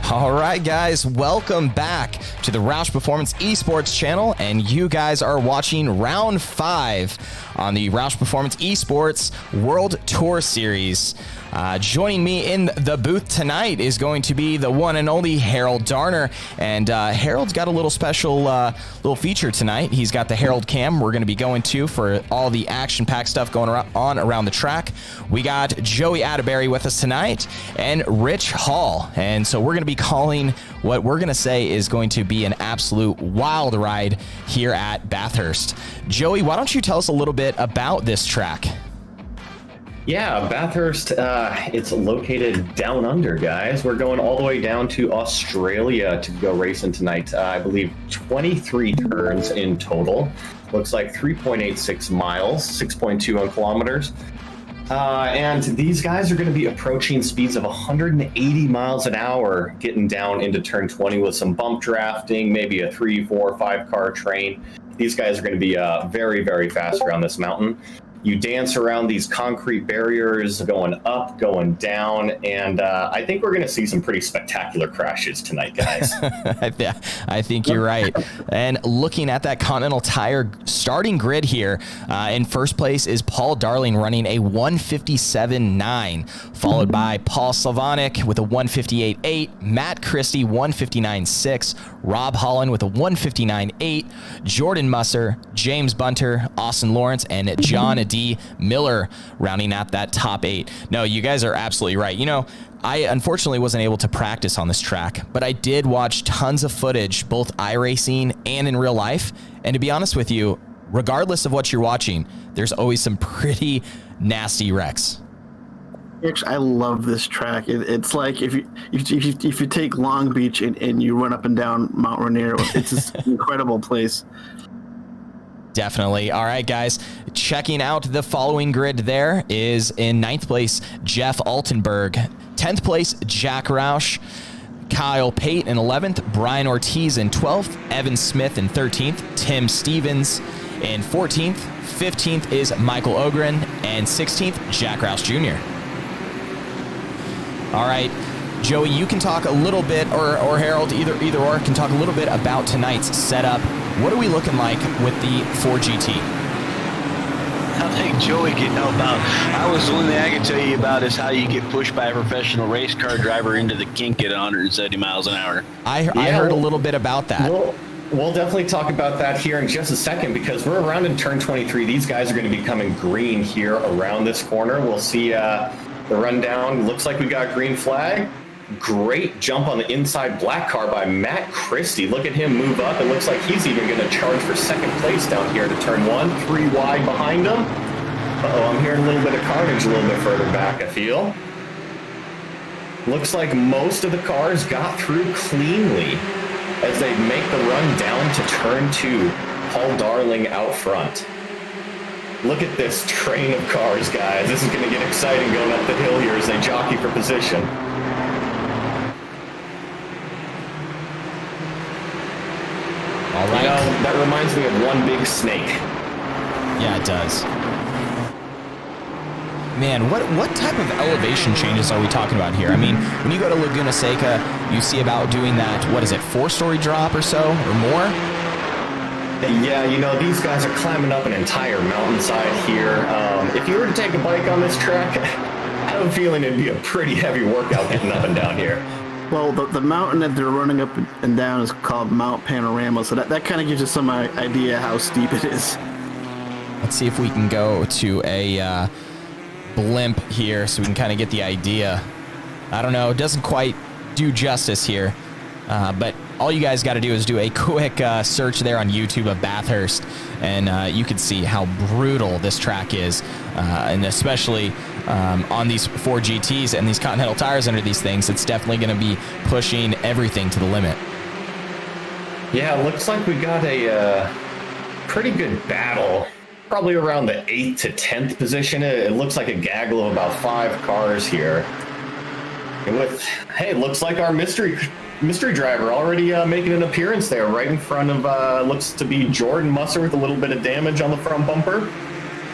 All right, guys, welcome back to the ROUSH Performance eSports channel, and you guys are watching round 5 on the ROUSH Performance eSports World Tour Series. Joining me in the booth tonight is going to be the one and only Herald Darner, and Harold's got a little special little feature tonight. He's got the Herald Cam we're going to be going to for all the action-packed stuff going on around the track. We got Joey Atterbury with us tonight and Rich Hall, and so we're going to be calling what we're going to say is going to be an absolute wild ride here at Bathurst. Joey, why don't you tell us a little bit about this track? Yeah, Bathurst, it's located down under, guys. We're going all the way down to Australia to go racing tonight. I believe 23 turns in total. Looks like 3.86 miles, 6.2 on kilometers. And these guys are going to be approaching speeds of 180 miles an hour, getting down into turn 20 with some bump drafting, maybe a 3, 4, 5 car train. These guys are going to be very, very fast around this mountain. You dance around these concrete barriers, going up, going down, and I think we're going to see some pretty spectacular crashes tonight, guys. I think you're right. And looking at that Continental Tire starting grid here, in first place is Paul Darling running a 157.9, followed by Paul Slavonic with a 158.8, Matt Christie 159.6, Rob Holland with a 159.8, Jordan Musser, James Bunter, Austin Lawrence, and John D. Miller rounding out that top 8. No, you guys are absolutely right. You know, I unfortunately wasn't able to practice on this track, but I did watch tons of footage, both iRacing and in real life. And to be honest with you, regardless of what you're watching, there's always some pretty nasty wrecks. Actually, I love this track. It's like if you take Long Beach and you run up and down Mount Rainier, it's this incredible place. Definitely. All right, guys, checking out the following grid there is in 9th place, Jeff Altenberg. 10th place, Jack Roush. Kyle Pate in 11th, Brian Ortiz in 12th, Evan Smith in 13th, Tim Stevens in 14th, 15th is Michael Ogren, and 16th, Jack Roush Jr. All right, Joey, you can talk a little bit, or Harold, either or, can talk a little bit about tonight's setup. What are we looking like with the 4GT? I think Joey can help out. The only thing I can tell you about is how you get pushed by a professional race car driver into the kink at 170 miles an hour. I heard a little bit about that. We'll definitely talk about that here in just a second, because we're around in turn 23. These guys are going to be coming green here around this corner. We'll see the rundown. Looks like we got green flag. Great jump on the inside black car by Matt Christie. Look at him move up. It looks like he's even going to charge for second place down here to turn 1. 3 wide behind him. Uh-oh, I'm hearing a little bit of carnage a little bit further back, I feel. Looks like most of the cars got through cleanly as they make the run down to turn 2. Paul Darling out front. Look at this train of cars, guys. This is going to get exciting going up the hill here as they jockey for position. All right. You know, that reminds me of One Big Snake. Yeah, it does. Man, what type of elevation changes are we talking about here? I mean, when you go to Laguna Seca, you see about doing that, 4-story drop or so, or more? Yeah, you know, these guys are climbing up an entire mountainside here. If you were to take a bike on this track, I have a feeling it'd be a pretty heavy workout getting up and down here. Well, the mountain that they're running up and down is called Mount Panorama, so that kind of gives you some idea how steep it is. Let's see if we can go to a blimp here so we can kind of get the idea. I don't know, it doesn't quite do justice here, but all you guys got to do is do a quick search there on YouTube of Bathurst, and you can see how brutal this track is, and especially on these 4GTs and these Continental tires under these things, it's definitely going to be pushing everything to the limit. Yeah, it looks like we got a pretty good battle, probably around the 8th to 10th position. It looks like a gaggle of about 5 cars here. And looks like our mystery driver already making an appearance there right in front of, looks to be Jordan Musser with a little bit of damage on the front bumper.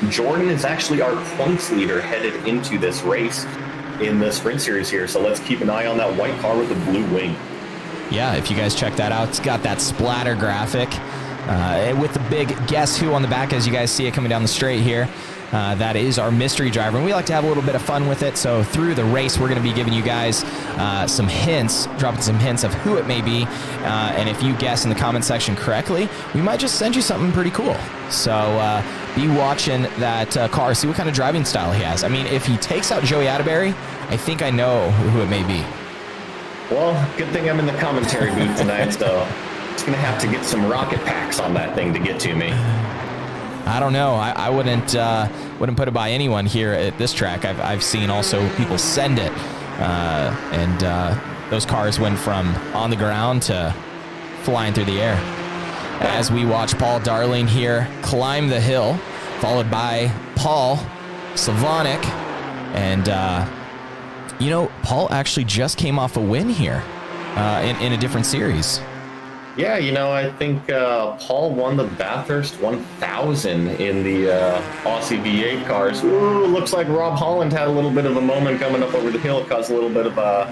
Jordan is actually our points leader headed into this race. in the sprint series here. So let's keep an eye on that white car with the blue wing. Yeah, if you guys check that out, it's got that splatter graphic with the big Guess Who on the back as you guys see it coming down the straight here. That is our mystery driver, and we like to have a little bit of fun with it. So through the race, we're going to be giving you guys some hints, dropping some hints of who it may be. And if you guess in the comment section correctly, we might just send you something pretty cool. So be watching that car, see what kind of driving style he has. I mean, if he takes out Joey Atterbury, I think I know who it may be. Well, good thing I'm in the commentary booth tonight, so it's going to have to get some rocket packs on that thing to get to me. I don't know. I wouldn't put it by anyone here at this track. I've seen also people send it, and those cars went from on the ground to flying through the air. As we watch Paul Darling here climb the hill, followed by Paul Slavonic, and Paul actually just came off a win here in a different series. Yeah, I think Paul won the Bathurst 1000 in the Aussie V8 cars. Ooh, looks like Rob Holland had a little bit of a moment coming up over the hill, caused a little bit of a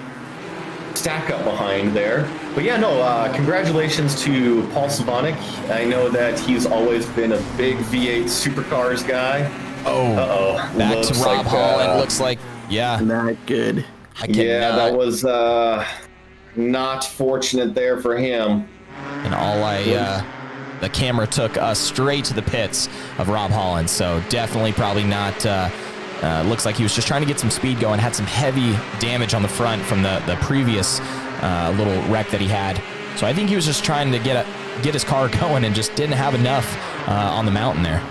stack up behind there. But yeah, congratulations to Paul Slavonic. I know that he's always been a big V8 supercars guy. Back to Rob Holland. Looks like, yeah. Not good. Yeah, that was not fortunate there for him. And the camera took us straight to the pits of Rob Holland. So definitely probably not, looks like he was just trying to get some speed going, had some heavy damage on the front from the previous little wreck that he had. So I think he was just trying to get his car going and just didn't have enough on the mountain there.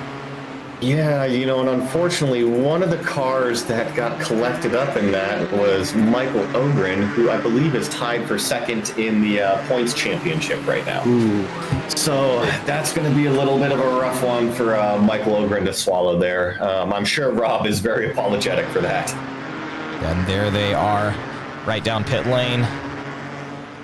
Yeah, and unfortunately, one of the cars that got collected up in that was Michael Ogren, who I believe is tied for second in the points championship right now. Ooh. So that's going to be a little bit of a rough one for Michael Ogren to swallow there. I'm sure Rob is very apologetic for that. And there they are, right down pit lane.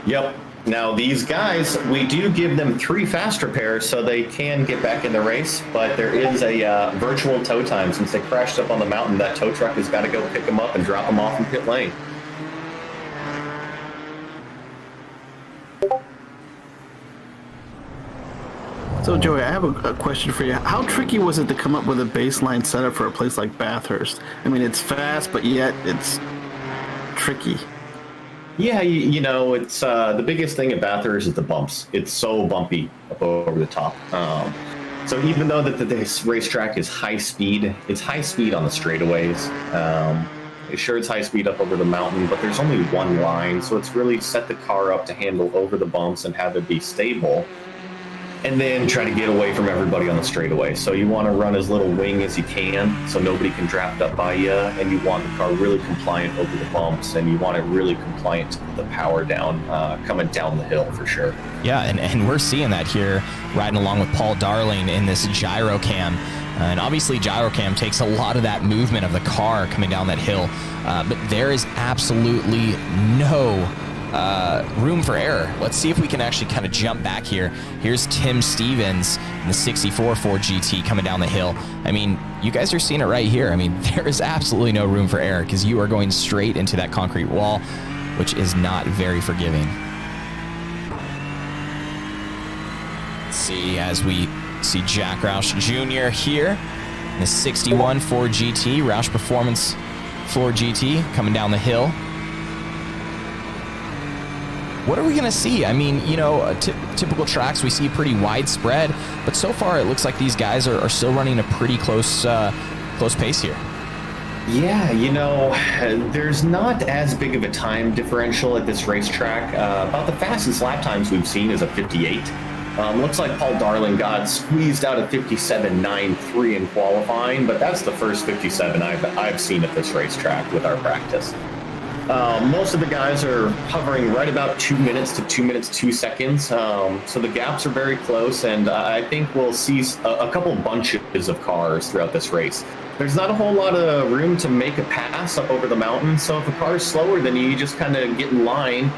Yep. Now, these guys, we do give them 3 fast repairs so they can get back in the race, but there is a virtual tow time. Since they crashed up on the mountain, that tow truck has got to go pick them up and drop them off in pit lane. So, Joey, I have a question for you. How tricky was it to come up with a baseline setup for a place like Bathurst? I mean, it's fast, but yet it's tricky. Yeah, it's the biggest thing at Bathurst is the bumps. It's so bumpy up over the top. So even though this racetrack is high speed, it's high speed on the straightaways. Sure, it's high speed up over the mountain, but there's only one line, so it's really set the car up to handle over the bumps and have it be stable, and then try to get away from everybody on the straightaway. So you want to run as little wing as you can so nobody can draft up by you, and you want the car really compliant over the bumps, and you want it really compliant to put the power down coming down the hill for sure. Yeah, and we're seeing that here riding along with Paul Darling in this gyro cam. And obviously gyro cam takes a lot of that movement of the car coming down that hill, but there is absolutely no room for error. Let's see if we can actually kind of jump back here. Here's Tim Stevens in the 64 Ford GT coming down the hill. I mean, you guys are seeing it right here. I mean, there is absolutely no room for error because you are going straight into that concrete wall, which is not very forgiving. Let's see, as we see Jack Roush Jr. here in the 61 Ford GT, ROUSH Performance Ford GT coming down the hill. What are we going to see? I mean, typical tracks, we see pretty widespread, but so far it looks like these guys are still running a pretty close pace here. Yeah, there's not as big of a time differential at this racetrack. About the fastest lap times we've seen is a 58. Looks like Paul Darling got squeezed out of 57.93 in qualifying, but that's the first 57 I've seen at this racetrack with our practice. Most of the guys are hovering right about 2 minutes to 2 minutes 2 seconds, so the gaps are very close, and I think we'll see a couple bunches of cars throughout this race. There's not a whole lot of room to make a pass up over the mountain, so if a car is slower than you, just kind of get in line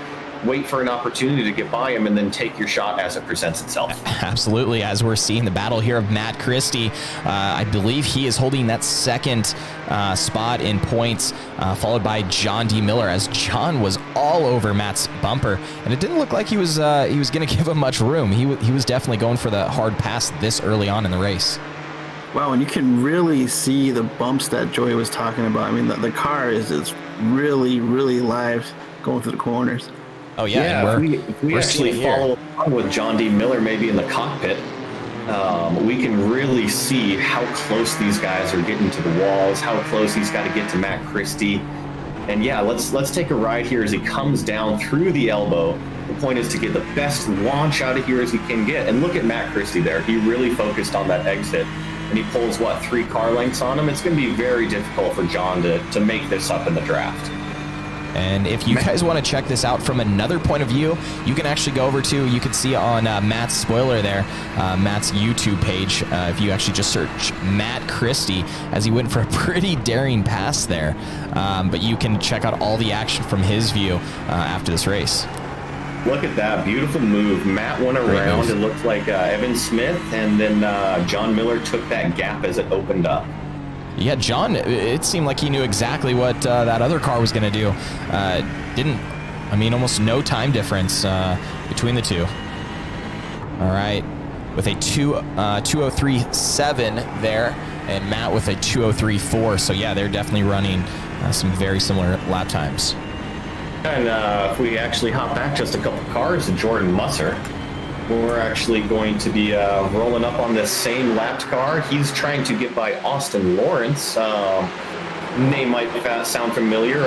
wait for an opportunity to get by him and then take your shot as it presents itself. Absolutely. As we're seeing the battle here of Matt Christie, I believe he is holding that second spot in points, followed by John D. Miller, as John was all over Matt's bumper, and it didn't look like he was going to give him much room. He was definitely going for the hard pass this early on in the race. Wow, and you can really see the bumps that Joey was talking about. I mean, the car is really, really live going through the corners. Oh, yeah. If we actually follow along with John D. Miller maybe in the cockpit, we can really see how close these guys are getting to the walls, how close he's got to get to Matt Christie. And yeah, let's take a ride here as he comes down through the elbow. The point is to get the best launch out of here as he can get. And look at Matt Christie there. He really focused on that exit. And he pulls, 3 car lengths on him. It's going to be very difficult for John to make this up in the draft. And if you guys want to check this out from another point of view, you can actually go over to, you can see on Matt's spoiler there, Matt's YouTube page, if you actually just search Matt Christie, as he went for a pretty daring pass there. But you can check out all the action from his view after this race. Look at that beautiful move. Matt went around. It looked like Evan Smith, and then John Miller took that gap as it opened up. Yeah, John, it seemed like he knew exactly what that other car was going to do. Almost no time difference between the two. All right, with a 2:03.7 there, and Matt with a 2:03.4. So yeah, they're definitely running some very similar lap times. And if we actually hop back just a couple cars to Jordan Musser, we're actually going to be rolling up on this same lapped car. He's trying to get by Austin Lawrence. Name might sound familiar.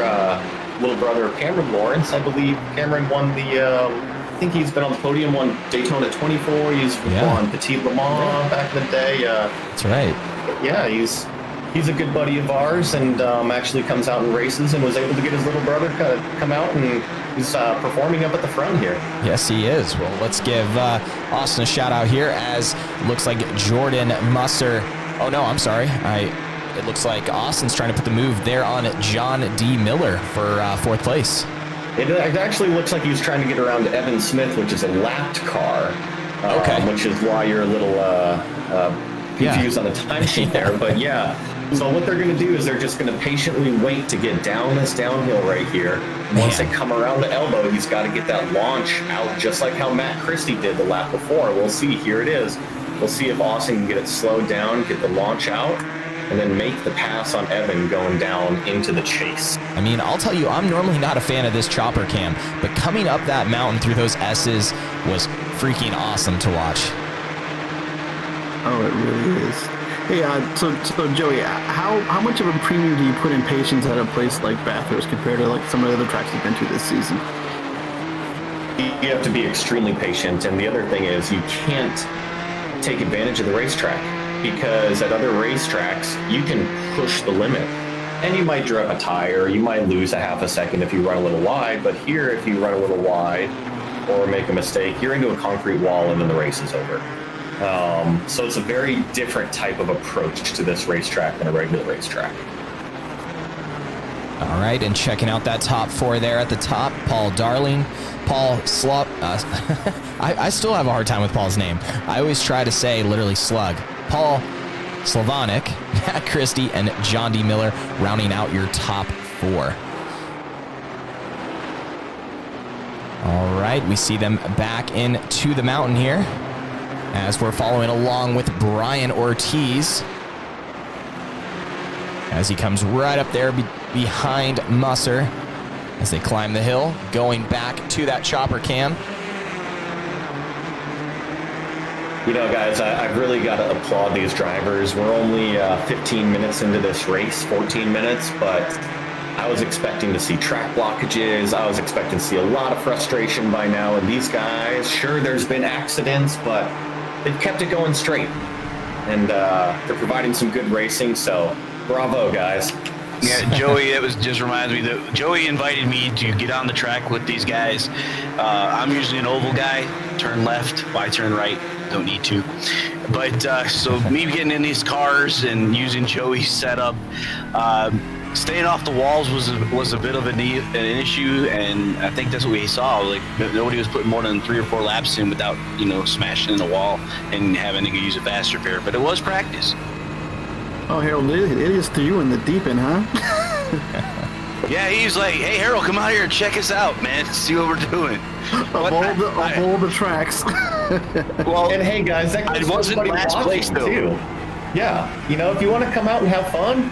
Little brother of Cameron Lawrence. I believe Cameron won I think he's been on the podium, won Daytona 24. He's won Petit Le Mans back in the day. That's right. Yeah, he's a good buddy of ours, and actually comes out and races, and was able to get his little brother come out, and he's performing up at the front here. Yes, he is. Well, let's give Austin a shout out here, as it looks like Jordan Musser. Oh no, I'm sorry. It looks like Austin's trying to put the move there on John D. Miller for 4th place. It actually looks like he was trying to get around Evan Smith, which is a lapped car. Which is why you're a little confused on the timesheet there. But yeah, so what they're going to do is they're just going to patiently wait to get down this downhill right here. Once they come around the elbow, he's got to get that launch out, just like how Matt Christie did the lap before. We'll see. Here it is. We'll see if Austin can get it slowed down, get the launch out, and then make the pass on Evan going down into the chase. I mean, I'll tell you, I'm normally not a fan of this chopper cam, but coming up that mountain through those S's was freaking awesome to watch. Oh, it really is. Hey, so Joey, how much of a premium do you put in patience at a place like Bathurst compared to like some of the other tracks you've been to this season? You have to be extremely patient, and the other thing is you can't take advantage of the racetrack, because at other racetracks you can push the limit, and you might drop a tire, you might lose a half a second if you run a little wide, but here if you run a little wide or make a mistake, you're into a concrete wall and then the race is over. So it's a very different type of approach to this racetrack than a regular racetrack. All right, and checking out that top 4 there at the top, Paul Darling, Paul Slop. I still have a hard time with Paul's name. I always try to say literally slug. Paul Slavonic, Matt Christie, and John D. Miller rounding out your top 4. All right, we see them back into the mountain here, as we're following along with Brian Ortiz, as he comes right up there behind Musser as they climb the hill, going back to that chopper cam. You know, guys, I've really got to applaud these drivers. We're only 15 minutes into this race, 14 minutes, but I was expecting to see track blockages. I was expecting to see a lot of frustration by now. And these guys, sure, there's been accidents, but they've kept it going straight. And they're providing some good racing, so bravo, guys. Yeah, Joey, it just reminds me that Joey invited me to get on the track with these guys. I'm usually an oval guy, turn left, why turn right? Don't need to. But so me getting in these cars and using Joey's setup, staying off the walls was a bit of an issue, and I think that's what we saw. Like nobody was putting more than 3 or 4 laps in without smashing in the wall and having to use a faster pair. But it was practice. Oh, Harold, it is threw you in the deep end, huh? Yeah, he's like, "Hey, Harold, come out here and check us out, man. See what we're doing." Of all the tracks. Well, And hey guys, that it wasn't last place though. too. Yeah, if you want to come out and have fun,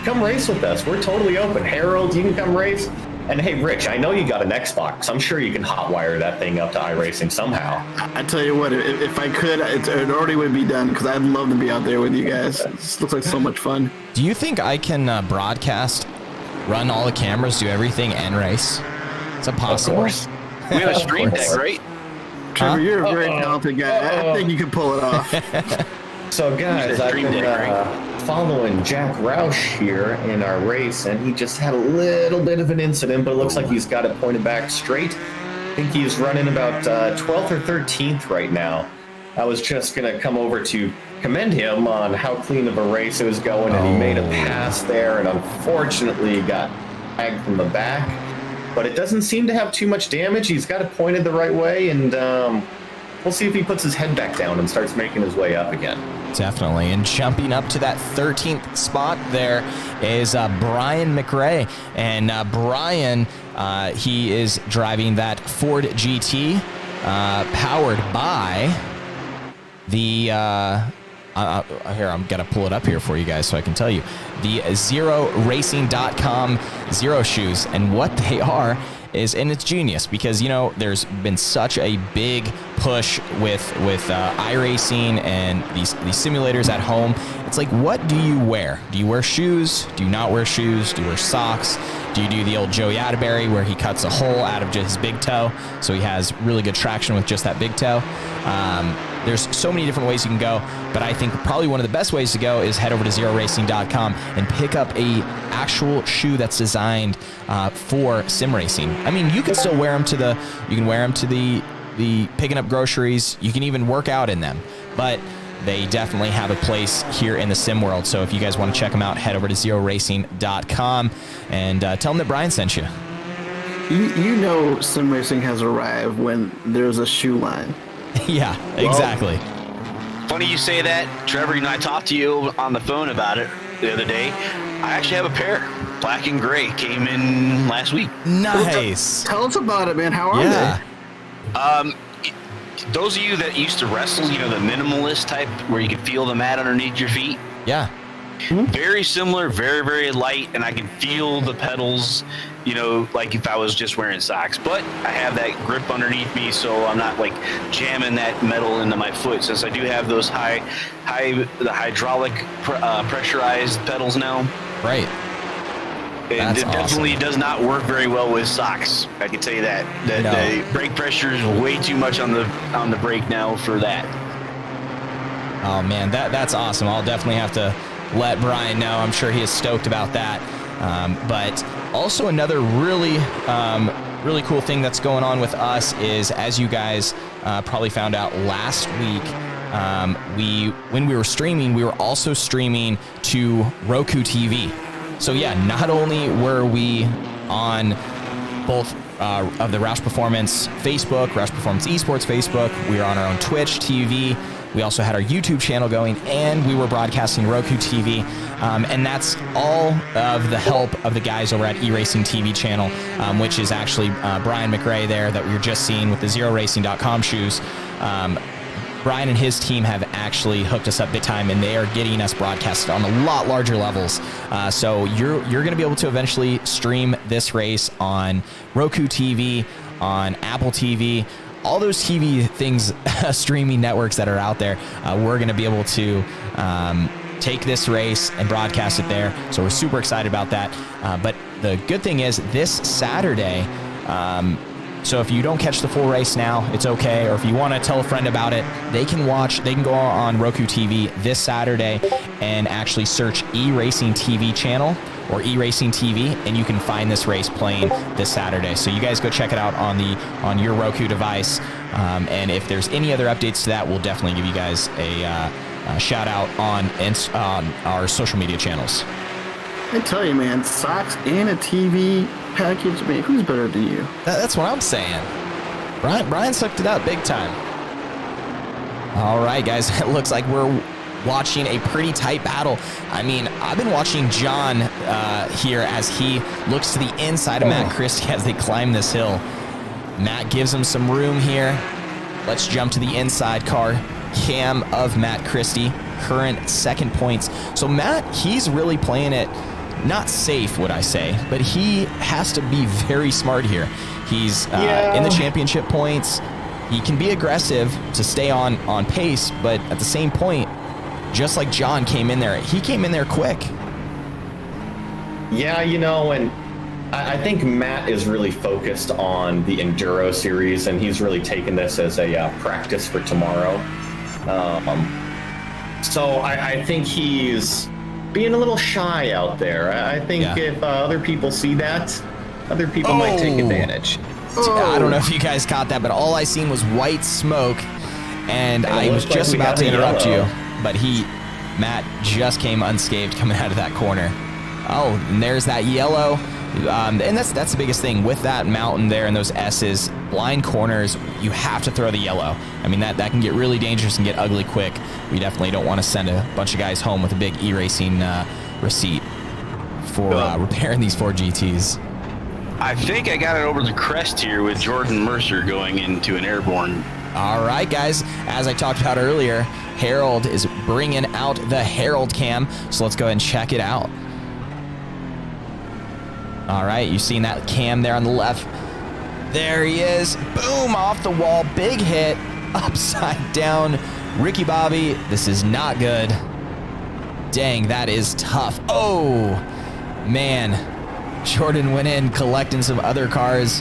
come race with us. We're totally open. Harold, you can come race. And hey, Rich, I know you got an Xbox. I'm sure you can hotwire that thing up to iRacing somehow. I tell you what, if I could, it already would be done because I'd love to be out there with you guys. This looks like so much fun. Do you think I can broadcast, run all the cameras, do everything, and race? Is that possible? Of course. We have a stream deck, right? Trevor, you're a very talented guy. I think you can pull it off. So guys, I've been following Jack Roush here in our race, and he just had a little bit of an incident, but it looks like he's got it pointed back straight. I think he's running about 12th or 13th right now. I was just going to come over to commend him on how clean of a race it was going, and he made a pass there, and unfortunately got tagged from the back. But it doesn't seem to have too much damage. He's got it pointed the right way, and we'll see if he puts his head back down and starts making his way up again. Definitely. And jumping up to that 13th spot there is Brian Mcrae. And Brian, he is driving that Ford GT powered by the... here, I'm going to pull it up here for you guys so I can tell you. The ZeroRacing.com Zero shoes. And what they are is, and it's genius because, there's been such a big push with iRacing and these simulators at home. It's like, what do you wear? Do you wear shoes? Do you not wear shoes? Do you wear socks? Do you do the old Joey Atterbury where he cuts a hole out of just his big toe so he has really good traction with just that big toe? There's so many different ways you can go, but I think probably one of the best ways to go is head over to ZeroRacing.com and pick up a actual shoe that's designed for sim racing. I mean, you can still wear them to the picking up groceries. You can even work out in them, but they definitely have a place here in the sim world. So if you guys want to check them out, head over to ZeroRacing.com and tell them that Brian sent you. You know sim racing has arrived when there's a shoe line. Yeah, exactly. Funny you say that, Trevor. I talked to you on the phone about it the other day. I actually have a pair, black and gray, came in last week. Nice. Tell us about it, man. How are they? Those of you that used to wrestle, the minimalist type where you can feel the mat underneath your feet. Yeah. Very similar, very, very light, and I can feel the pedals, like if I was just wearing socks. But I have that grip underneath me, so I'm not like jamming that metal into my foot. Since I do have those the hydraulic pressurized pedals now. Right. And That's it definitely does not work very well with socks. I can tell you that. The brake pressure is way too much on the brake now for that. Oh man, that's awesome. I'll definitely have to let Brian know. I'm sure he is stoked about that. But also another really cool thing that's going on with us is, as you guys probably found out last week, when we were streaming, we were also streaming to Roku TV. So yeah, not only were we on both of the ROUSH Performance Facebook, ROUSH Performance eSports Facebook, we were on our own Twitch TV. We also had our YouTube channel going, and we were broadcasting Roku TV. And that's all of the help of the guys over at eRacing TV channel, which is actually Brian Mcrae there that we were just seeing with the ZeroRacing.com shoes. Brian and his team have actually hooked us up big time, and they are getting us broadcasted on a lot larger levels. So you're going to be able to eventually stream this race on Roku TV, on Apple TV, all those TV things, streaming networks that are out there. We're going to be able to take this race and broadcast it there. So we're super excited about that. But the good thing is this Saturday, so if you don't catch the full race now, it's okay. Or if you want to tell a friend about it, they can go on Roku TV this Saturday and actually search eRacing TV channel or eRacing TV, and you can find this race playing this Saturday. So you guys go check it out on your Roku device. And if there's any other updates to that, we'll definitely give you guys a shout out on our social media channels. I tell you, man, socks and a TV package. Man, who's better than you? That's what I'm saying. Brian sucked it up big time. All right, guys, it looks like we're watching a pretty tight battle. I mean, I've been watching John here as he looks to the inside of Matt Christie as they climb this hill. Matt gives him some room here. Let's jump to the inside car. Cam of Matt Christie, current second points. So Matt, he's really playing it not safe, would I say, but he has to be very smart here. He's in the championship points. He can be aggressive to stay on pace, but at the same point, just like John came in there, he came in there quick. Yeah, you know, and I think Matt is really focused on the Enduro series, and he's really taken this as a practice for tomorrow. So I think he's being a little shy out there. I think if other people see that, other people might take advantage. I don't know if you guys caught that, but all I seen was white smoke, and I was just about to interrupt you, but Matt just came unscathed coming out of that corner. Oh, and there's that yellow. And that's the biggest thing with that mountain there and those S's, blind corners, you have to throw the yellow. I mean, that can get really dangerous and get ugly quick. We definitely don't want to send a bunch of guys home with a big e-racing receipt for repairing these 4 GTs. I think I got it over the crest here with Jordan Musser going into an airborne. All right, guys, as I talked about earlier, Herald is bringing out the Herald Cam, so let's go ahead and check it out. All right, you've seen that cam there on the left. There he is. Boom, off the wall. Big hit. Upside down. Ricky Bobby, this is not good. Dang, that is tough. Oh, man. Jordan went in collecting some other cars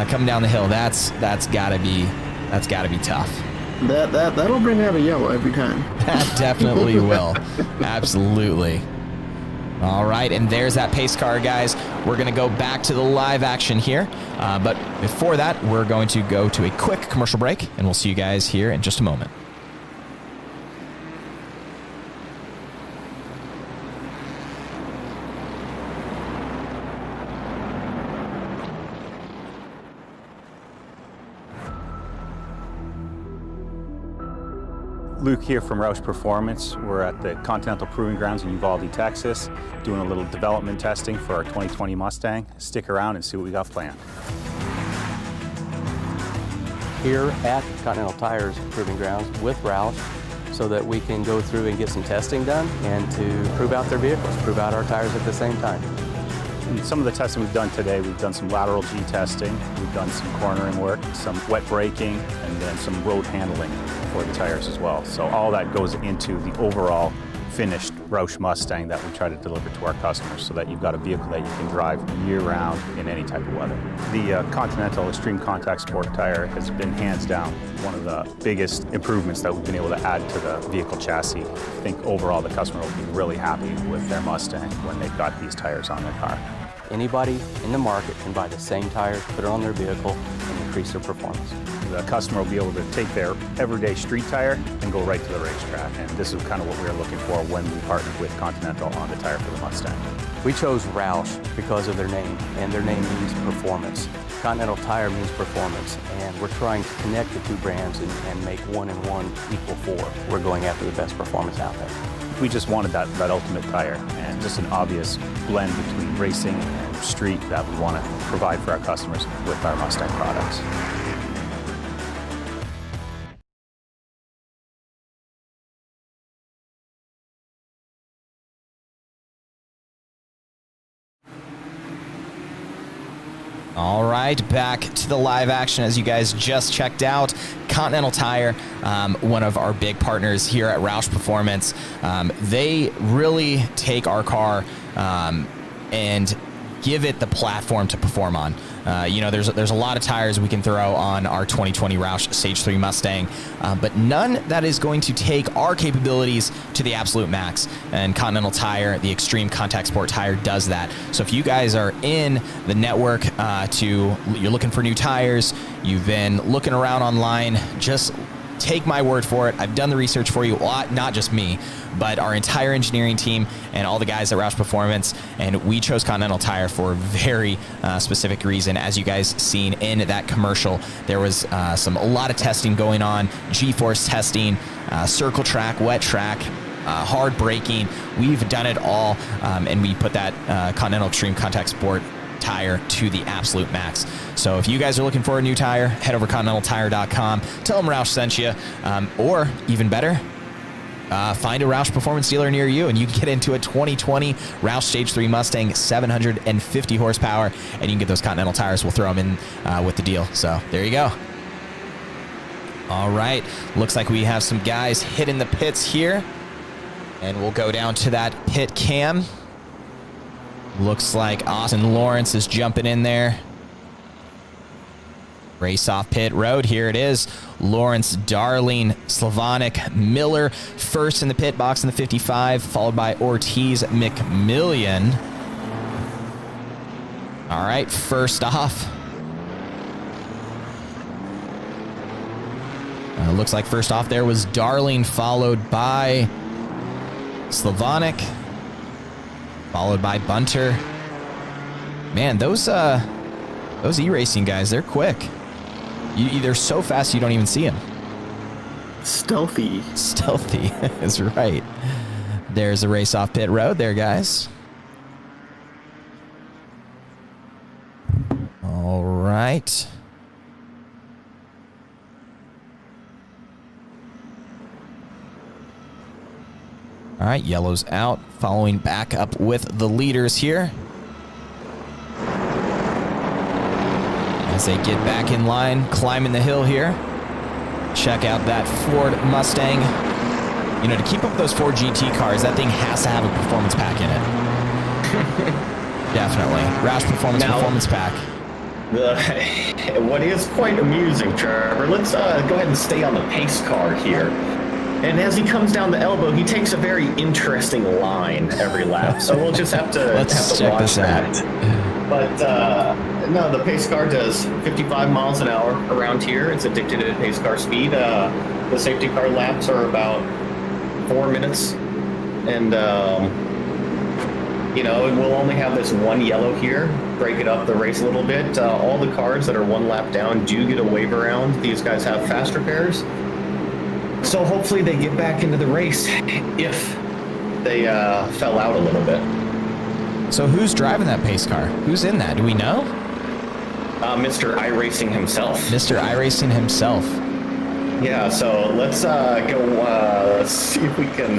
coming down the hill. That's gotta be tough. That'll bring out a yellow every time. That definitely will. Absolutely. All right, and there's that pace car, guys. We're going to go back to the live action here. But before that, we're going to go to a quick commercial break, and we'll see you guys here in just a moment. Luke here from ROUSH Performance. We're at the Continental Proving Grounds in Uvalde, Texas, doing a little development testing for our 2020 Mustang. Stick around and see what we got planned. Here at Continental Tire's Proving Grounds with ROUSH so that we can go through and get some testing done and to prove out their vehicles, prove out our tires at the same time. And some of the testing we've done today, we've done some lateral G testing, we've done some cornering work, some wet braking, and then some road handling for the tires as well. So all that goes into the overall finished ROUSH Mustang that we try to deliver to our customers so that you've got a vehicle that you can drive year-round in any type of weather. The Continental Extreme Contact Sport tire has been hands down one of the biggest improvements that we've been able to add to the vehicle chassis. I think overall the customer will be really happy with their Mustang when they've got these tires on their car. Anybody in the market can buy the same tires, put it on their vehicle, and increase their performance. The customer will be able to take their everyday street tire and go right to the racetrack. And this is kind of what we were looking for when we partnered with Continental on the tire for the Mustang. We chose ROUSH because of their name, and their name means performance. Continental Tire means performance, and we're trying to connect the two brands and make 1 and 1 equal 4. We're going after the best performance out there. We just wanted that ultimate tire, and just an obvious blend between racing and street that we want to provide for our customers with our Mustang products. All right, back to the live action as you guys just checked out. Continental Tire, one of our big partners here at ROUSH Performance. They really take our car and give it the platform to perform on. You know, there's a lot of tires we can throw on our 2020 ROUSH Stage 3 Mustang, but none that is going to take our capabilities to the absolute max. And Continental Tire, the Extreme Contact Sport tire, does that. So if you guys are in the network, you're looking for new tires, you've been looking around online, just take my word for it. I've done the research for you. Well, not just me, but our entire engineering team and all the guys at ROUSH Performance. And we chose Continental Tire for a very specific reason. As you guys seen in that commercial, there was a lot of testing going on, G-force testing, circle track, wet track, hard braking. We've done it all, and we put that Continental Extreme Contact Sport tire to the absolute max. So if you guys are looking for a new tire, head over to continentaltire.com, tell them Roush sent you, or even better, find a Roush Performance dealer near you, and you can get into a 2020 Roush Stage 3 Mustang, 750 horsepower, and you can get those Continental tires. We'll throw them in with the deal. So there you go. All right, looks like we have some guys hitting the pits here, and we'll go down to that pit cam. Looks like Austin Lawrence is jumping in there. Race off pit road. Here it is. Lawrence, Darling, Slavonic, Miller first in the pit box in the 55, followed by Ortiz, McMillian. All right, first off. Looks like first off there was Darling, followed by Slavonic, followed by Bunter. Man, those e-racing guys, they're quick. They're so fast you don't even see them. Stealthy is right. There's a race off pit road there, guys. All right. All right, yellow's out, following back up with the leaders here. As they get back in line, climbing the hill here. Check out that Ford Mustang. You know, to keep up with those Ford GT cars, that thing has to have a performance pack in it. Definitely. ROUSH Performance pack. What is quite amusing, Trevor, let's go ahead and stay on the pace car here. And as he comes down the elbow, he takes a very interesting line every lap. So we'll just have to, check watch this that. But no, the pace car does 55 miles an hour around here. It's a dictated pace car speed. The safety car laps are about 4 minutes. And, you know, we'll only have this one yellow here, break it up the race a little bit. All the cars that are one lap down do get a wave around. These guys have faster pairs. So hopefully they get back into the race if they fell out a little bit. So who's driving that pace car? Who's in that? Do we know? Mr. iRacing himself. Mr. iRacing himself. Yeah, so let's go see if we can,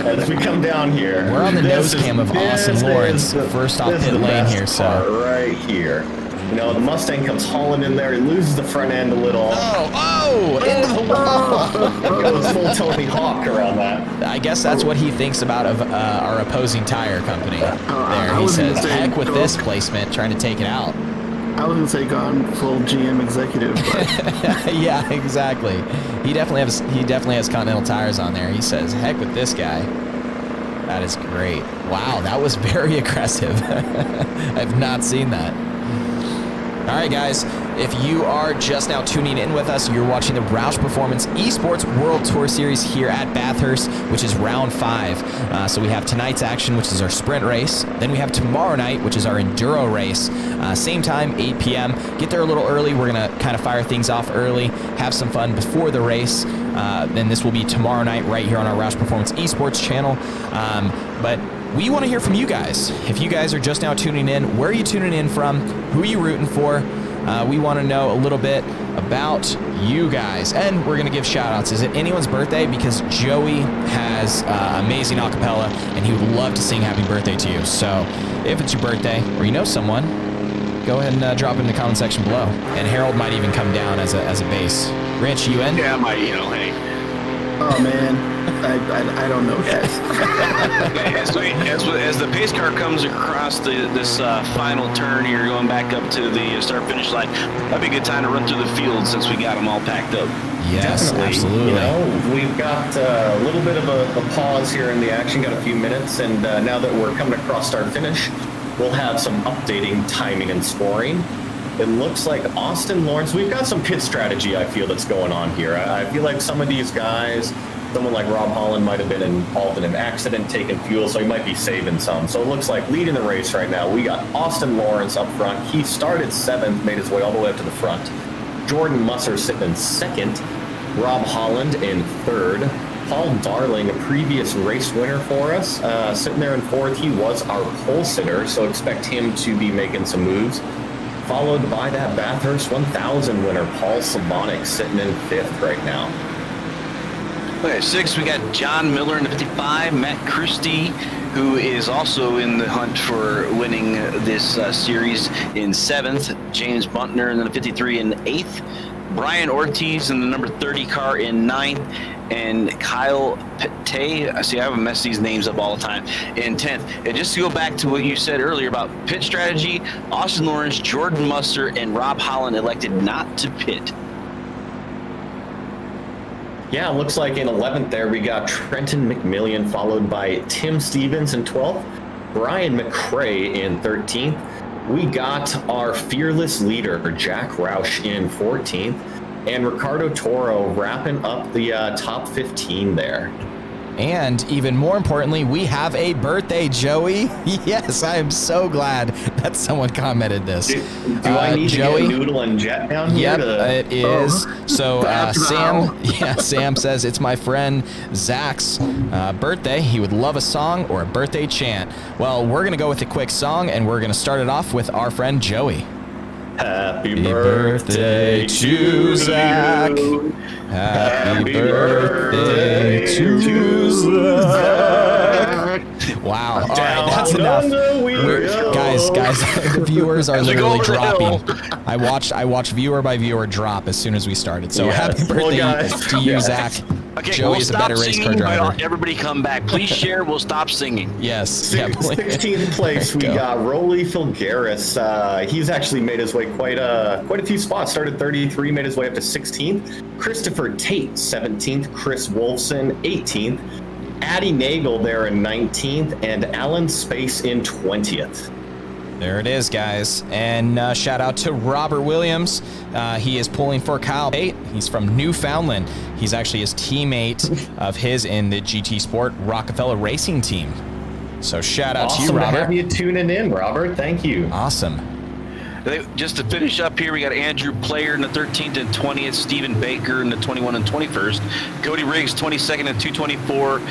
as we come down here. We're on the nose cam of Austin Lawrence, first off pit lane here. So right here. You know, the Mustang comes hauling in there. He loses the front end a little. Into the wall. Goes full Tony Hawk around that. I guess that's what he thinks about of our opposing tire company. There, he says, heck with this placement, trying to take it out. I was gonna say gone full GM executive, but yeah, exactly. He definitely has Continental tires on there. He says, heck with this guy. That is great. Wow, that was very aggressive. I've not seen that. All right, guys, if you are just now tuning in with us, you're watching the ROUSH Performance eSports World Tour Series here at Bathurst, which is round 5. So we have tonight's action, which is our sprint race. Then we have tomorrow night, which is our Enduro race. Same time, 8 p.m. Get there a little early. We're going to kind of fire things off early, have some fun before the race. Then this will be tomorrow night right here on our ROUSH Performance eSports channel. But we want to hear from you guys. If you guys are just now tuning in, where are you tuning in from? Who are you rooting for? We want to know a little bit about you guys. And we're going to give shout outs. Is it anyone's birthday? Because Joey has amazing acapella and he would love to sing happy birthday to you. So if it's your birthday or you know someone, go ahead and drop it in the comment section below. And Harold might even come down as a bass. Rich, you in? Yeah, I might, hey. oh man, I don't know, guys. As the pace car comes across this final turn here, going back up to the start-finish line, that'd be a good time to run through the field since we got them all packed up. Yes, Definitely. absolutely. You know, we've got a little bit of a pause here in the action, got a few minutes, and now that we're coming across start-finish, we'll have some updating timing and scoring. it looks like Austin Lawrence, we've got some pit strategy, I feel, that's going on here. I feel like some of these guys, someone like Rob Holland might have been involved in an accident, taking fuel, so he might be saving some. So it looks like leading the race right now, we got Austin Lawrence up front. He started 7th, made his way all the way up to the front. Jordan Musser sitting in 2nd. Rob Holland in 3rd. Paul Darling, a previous race winner for us, sitting there in 4th. He was our pole sitter, so expect him to be making some moves. Followed by that Bathurst 1000 winner, Paul Slavonic, sitting in 5th right now. Okay, 6th, we got John Miller in the 55, Matt Christie, who is also in the hunt for winning this series, in 7th, James Buntner in the 53 in 8th, Brian Ortiz in the number 30 car in 9th, and Kyle Pate, I haven't messed these names up all the time, in 10th. And just to go back to what you said earlier about pit strategy, Austin Lawrence, Jordan Musser, and Rob Holland elected not to pit. Yeah, looks like in 11th there we got Trenton McMillian, followed by Tim Stevens in 12th, Brian Mcrae in 13th. We got our fearless leader, Jack Roush, in 14th, and Ricardo Toro wrapping up the top 15 there. And even more importantly, we have a birthday, Joey. Yes, I am so glad that someone commented this. Do I need Joey, to get Noodle and Jet down here? Yep, it is. So Sam says it's my friend Zach's birthday. He would love a song or a birthday chant. Well, we're going to go with a quick song, and we're going to start it off with our friend Joey. Happy birthday to Zach. Happy birthday to Zach. Wow. All right, that's enough. Guys, the viewers are literally dropping. I watched viewer by viewer drop as soon as we started. So happy birthday to you, Zach. Okay, Joey we'll is a better stop race car singing, driver. but everybody come back. Please share. We'll stop singing. Yes. 16th place, we got Rolly Filgaris. He's actually made his way quite a few spots. Started 33, made his way up to 16th. Christopher Tate, 17th. Chris Wolfson, 18th. Addy Nagel there in 19th, and Alan Space in 20th. There it is, guys. And shout out to Robert Williams. He is pulling for Kyle Pate. He's from Newfoundland. He's actually his teammate of his in the GT Sport Rockefeller Racing team. So shout out to you, Robert. Awesome to have you tuning in, Robert. Thank you. Awesome. Just to finish up here, we got Andrew Player in the 13th and 20th, Stephen Baker in the 21 and 21st, Cody Riggs 22nd and 224,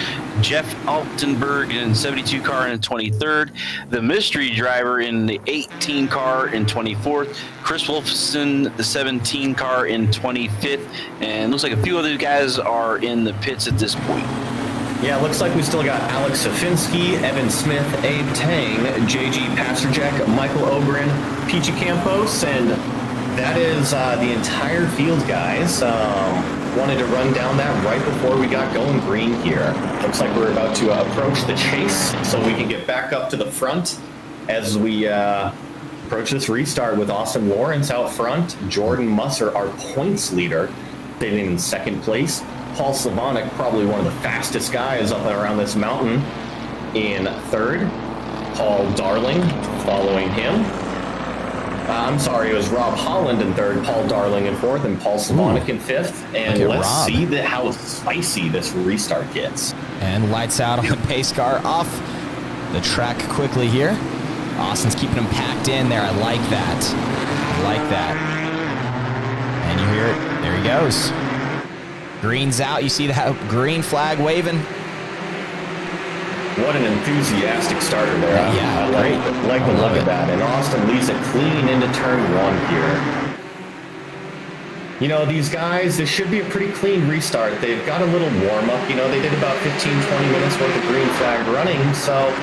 Jeff Altenberg in 72 car in the 23rd, the mystery driver in the 18 car in 24th, Chris Wolfson the 17 car in 25th, and looks like a few other guys are in the pits at this point. Yeah, looks like we still got Alex Safinski, Evan Smith, Abe Tang, JG Pasterjek, Michael Ogren, Peachy Campos, and that is the entire field, guys. Wanted to run down that right before we got going green here. Looks like we're about to approach the chase so we can get back up to the front as we approach this restart with Austin Lawrence out front, Jordan Musser, our points leader, sitting in 2nd place. Paul Slavonic, probably one of the fastest guys up and around this mountain, in 3rd. Paul Darling following him. I'm sorry, it was Rob Holland in 3rd, Paul Darling in 4th, and Paul Slavonic in 5th. And let's see how spicy this restart gets. And lights out on the pace car, off the track quickly here. Austin's keeping him packed in there. I like that. And you hear it. There he goes. Green's out. You see that green flag waving? What an enthusiastic starter there. Yeah, I like the look of that. And Austin leads it clean into turn 1 here. You know, these guys, this should be a pretty clean restart. They've got a little warm-up. You know, they did about 15-20 minutes worth of green flag running, so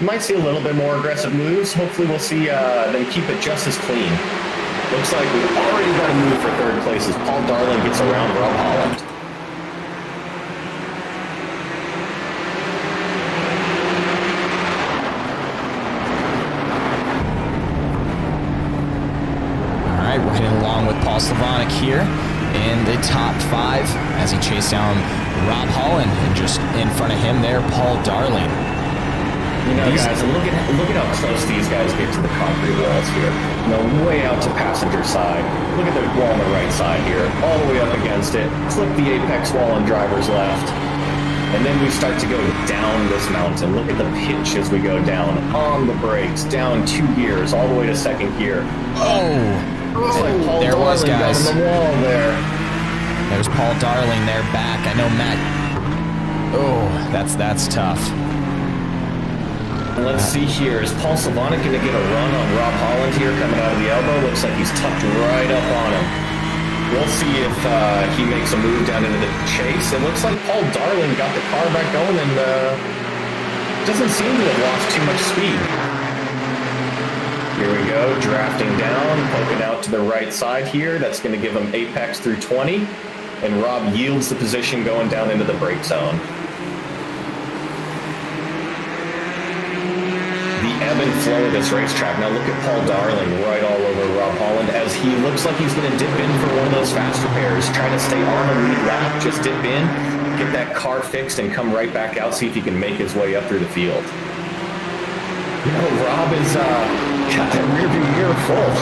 you might see a little bit more aggressive moves. Hopefully we'll see them keep it just as clean. Looks like we've already got a move for 3rd place as Paul Darling gets around Rob Holland. Riding along with Paul Slavonic here in the top 5 as he chased down Rob Holland, and just in front of him there, Paul Darling. You know, guys, look at how close these guys get to the concrete wall. miles here. Way out to passenger side. Look at the wall on the right side here. All the way up against it. Flip the apex wall on driver's left. And then we start to go down this mountain. Look at the pitch as we go down. On the brakes, down 2 gears, all the way to 2nd gear. There was, guys. On the wall there. There's Paul Darling there back. I know Matt. Oh, that's tough. And let's see here. Is Paul Sylvanek going to get a run on Rob Holland here coming out of the elbow? Looks like he's tucked right up on him. We'll see if he makes a move down into the chase. It looks like Paul Darling got the car back going and doesn't seem to have lost too much speed. Here we go, drafting down, poking out to the right side here. That's going to give him apex through 20. And Rob yields the position going down into the brake zone. The ebb and flow of this racetrack. Now look at Paul Darling right all over Rob Holland as he looks like he's going to dip in for one of those faster pairs, trying to stay on the lead lap, just dip in, get that car fixed, and come right back out, see if he can make his way up through the field. You know, Rob is got that rearview mirror full,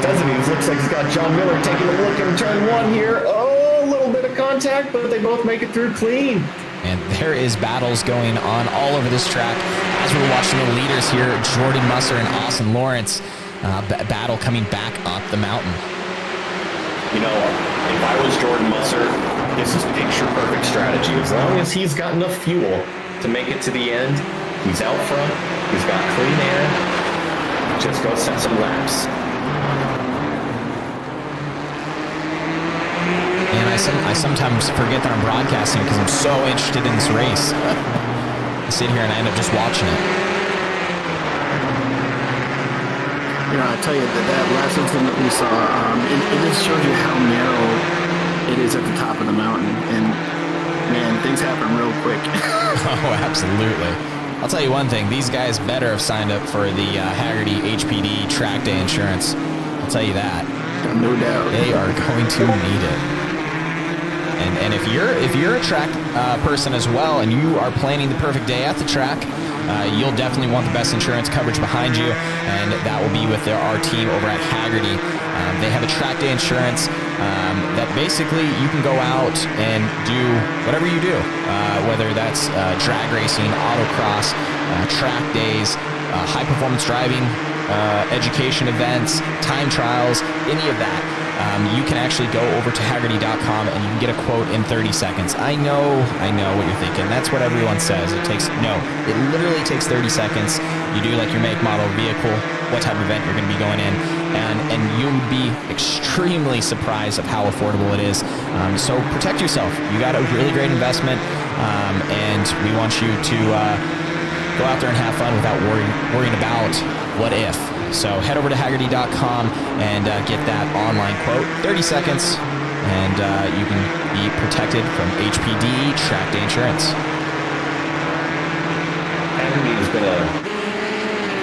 doesn't he? It looks like he's got John Miller taking a look in turn 1 here. Oh, a little bit of contact, but they both make it through clean. And there is battles going on all over this track. As we're watching the leaders here, Jordan Musser and Austin Lawrence, battle coming back up the mountain. You know, if I was Jordan Musser, this is picture perfect strategy. As long as he's got enough fuel to make it to the end, he's out front, he's got clean air, just go set some laps. And I sometimes forget that I'm broadcasting because I'm so interested in this race. I sit here and I end up just watching it. You know, I tell you that last incident that we saw, it just shows you how narrow it is at the top of the mountain. And man, things happen real quick. Oh, absolutely. I'll tell you one thing. These guys better have signed up for the Hagerty HPD track day insurance. I'll tell you that. No doubt. They are going to need it. And if you're a track person as well, and you are planning the perfect day at the track, you'll definitely want the best insurance coverage behind you, and that will be with our team over at Hagerty. They have a track day insurance that basically you can go out and do whatever you do, whether that's drag racing, autocross, track days, high performance driving, education events, time trials, any of that. You can actually go over to Hagerty.com and you can get a quote in 30 seconds. I know what you're thinking. That's what everyone says. It literally takes 30 seconds. You do like your make, model, vehicle, what type of event you're going to be going in, and you'll be extremely surprised of how affordable it is. So protect yourself. You got a really great investment, and we want you to go out there and have fun without worrying about what if. So head over to Hagerty.com and get that online quote, 30 seconds, and you can be protected from HPD track day insurance. Hagerty has been a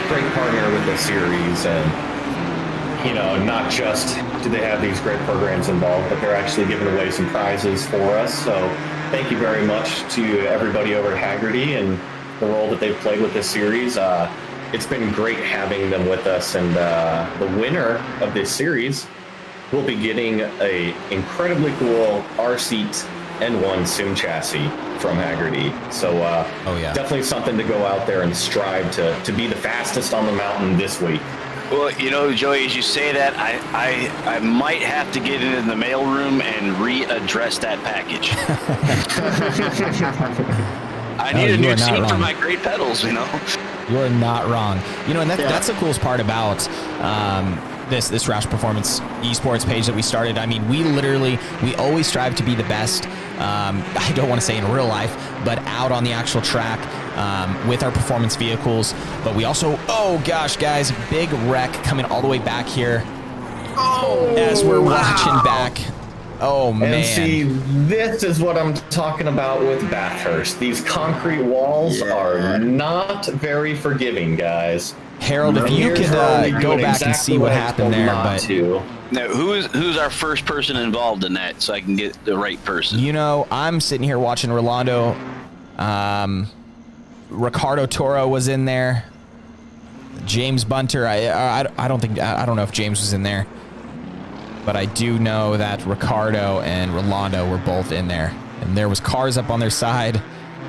great partner with this series, and you know, not just do they have these great programs involved, but they're actually giving away some prizes for us. So thank you very much to everybody over at Hagerty and the role that they've played with this series. It's been great having them with us, and the winner of this series will be getting a incredibly cool R-Seat N1 Sim chassis from Hagerty. So definitely something to go out there and strive to be the fastest on the mountain this week. Well, you know, Joey, as you say that, I might have to get into the mailroom and readdress that package. I need a new seat for my great pedals, you know. You are not wrong. You know, and that's the coolest part about this ROUSH Performance eSports page that we started. I mean, we always strive to be the best. I don't want to say in real life, but out on the actual track with our performance vehicles. But we also, oh gosh, guys, big wreck coming all the way back here. Oh, as we're watching back. Oh, man. And see, this is what I'm talking about with Bathurst. These concrete walls are not very forgiving, guys. Harold, if you could go back and see what happened there. But now, who's our first person involved in that, so I can get the right person? You know, I'm sitting here watching Rolando. Ricardo Toro was in there. James Bunter, I don't know if James was in there, but I do know that Ricardo and Rolando were both in there, and there was cars up on their side.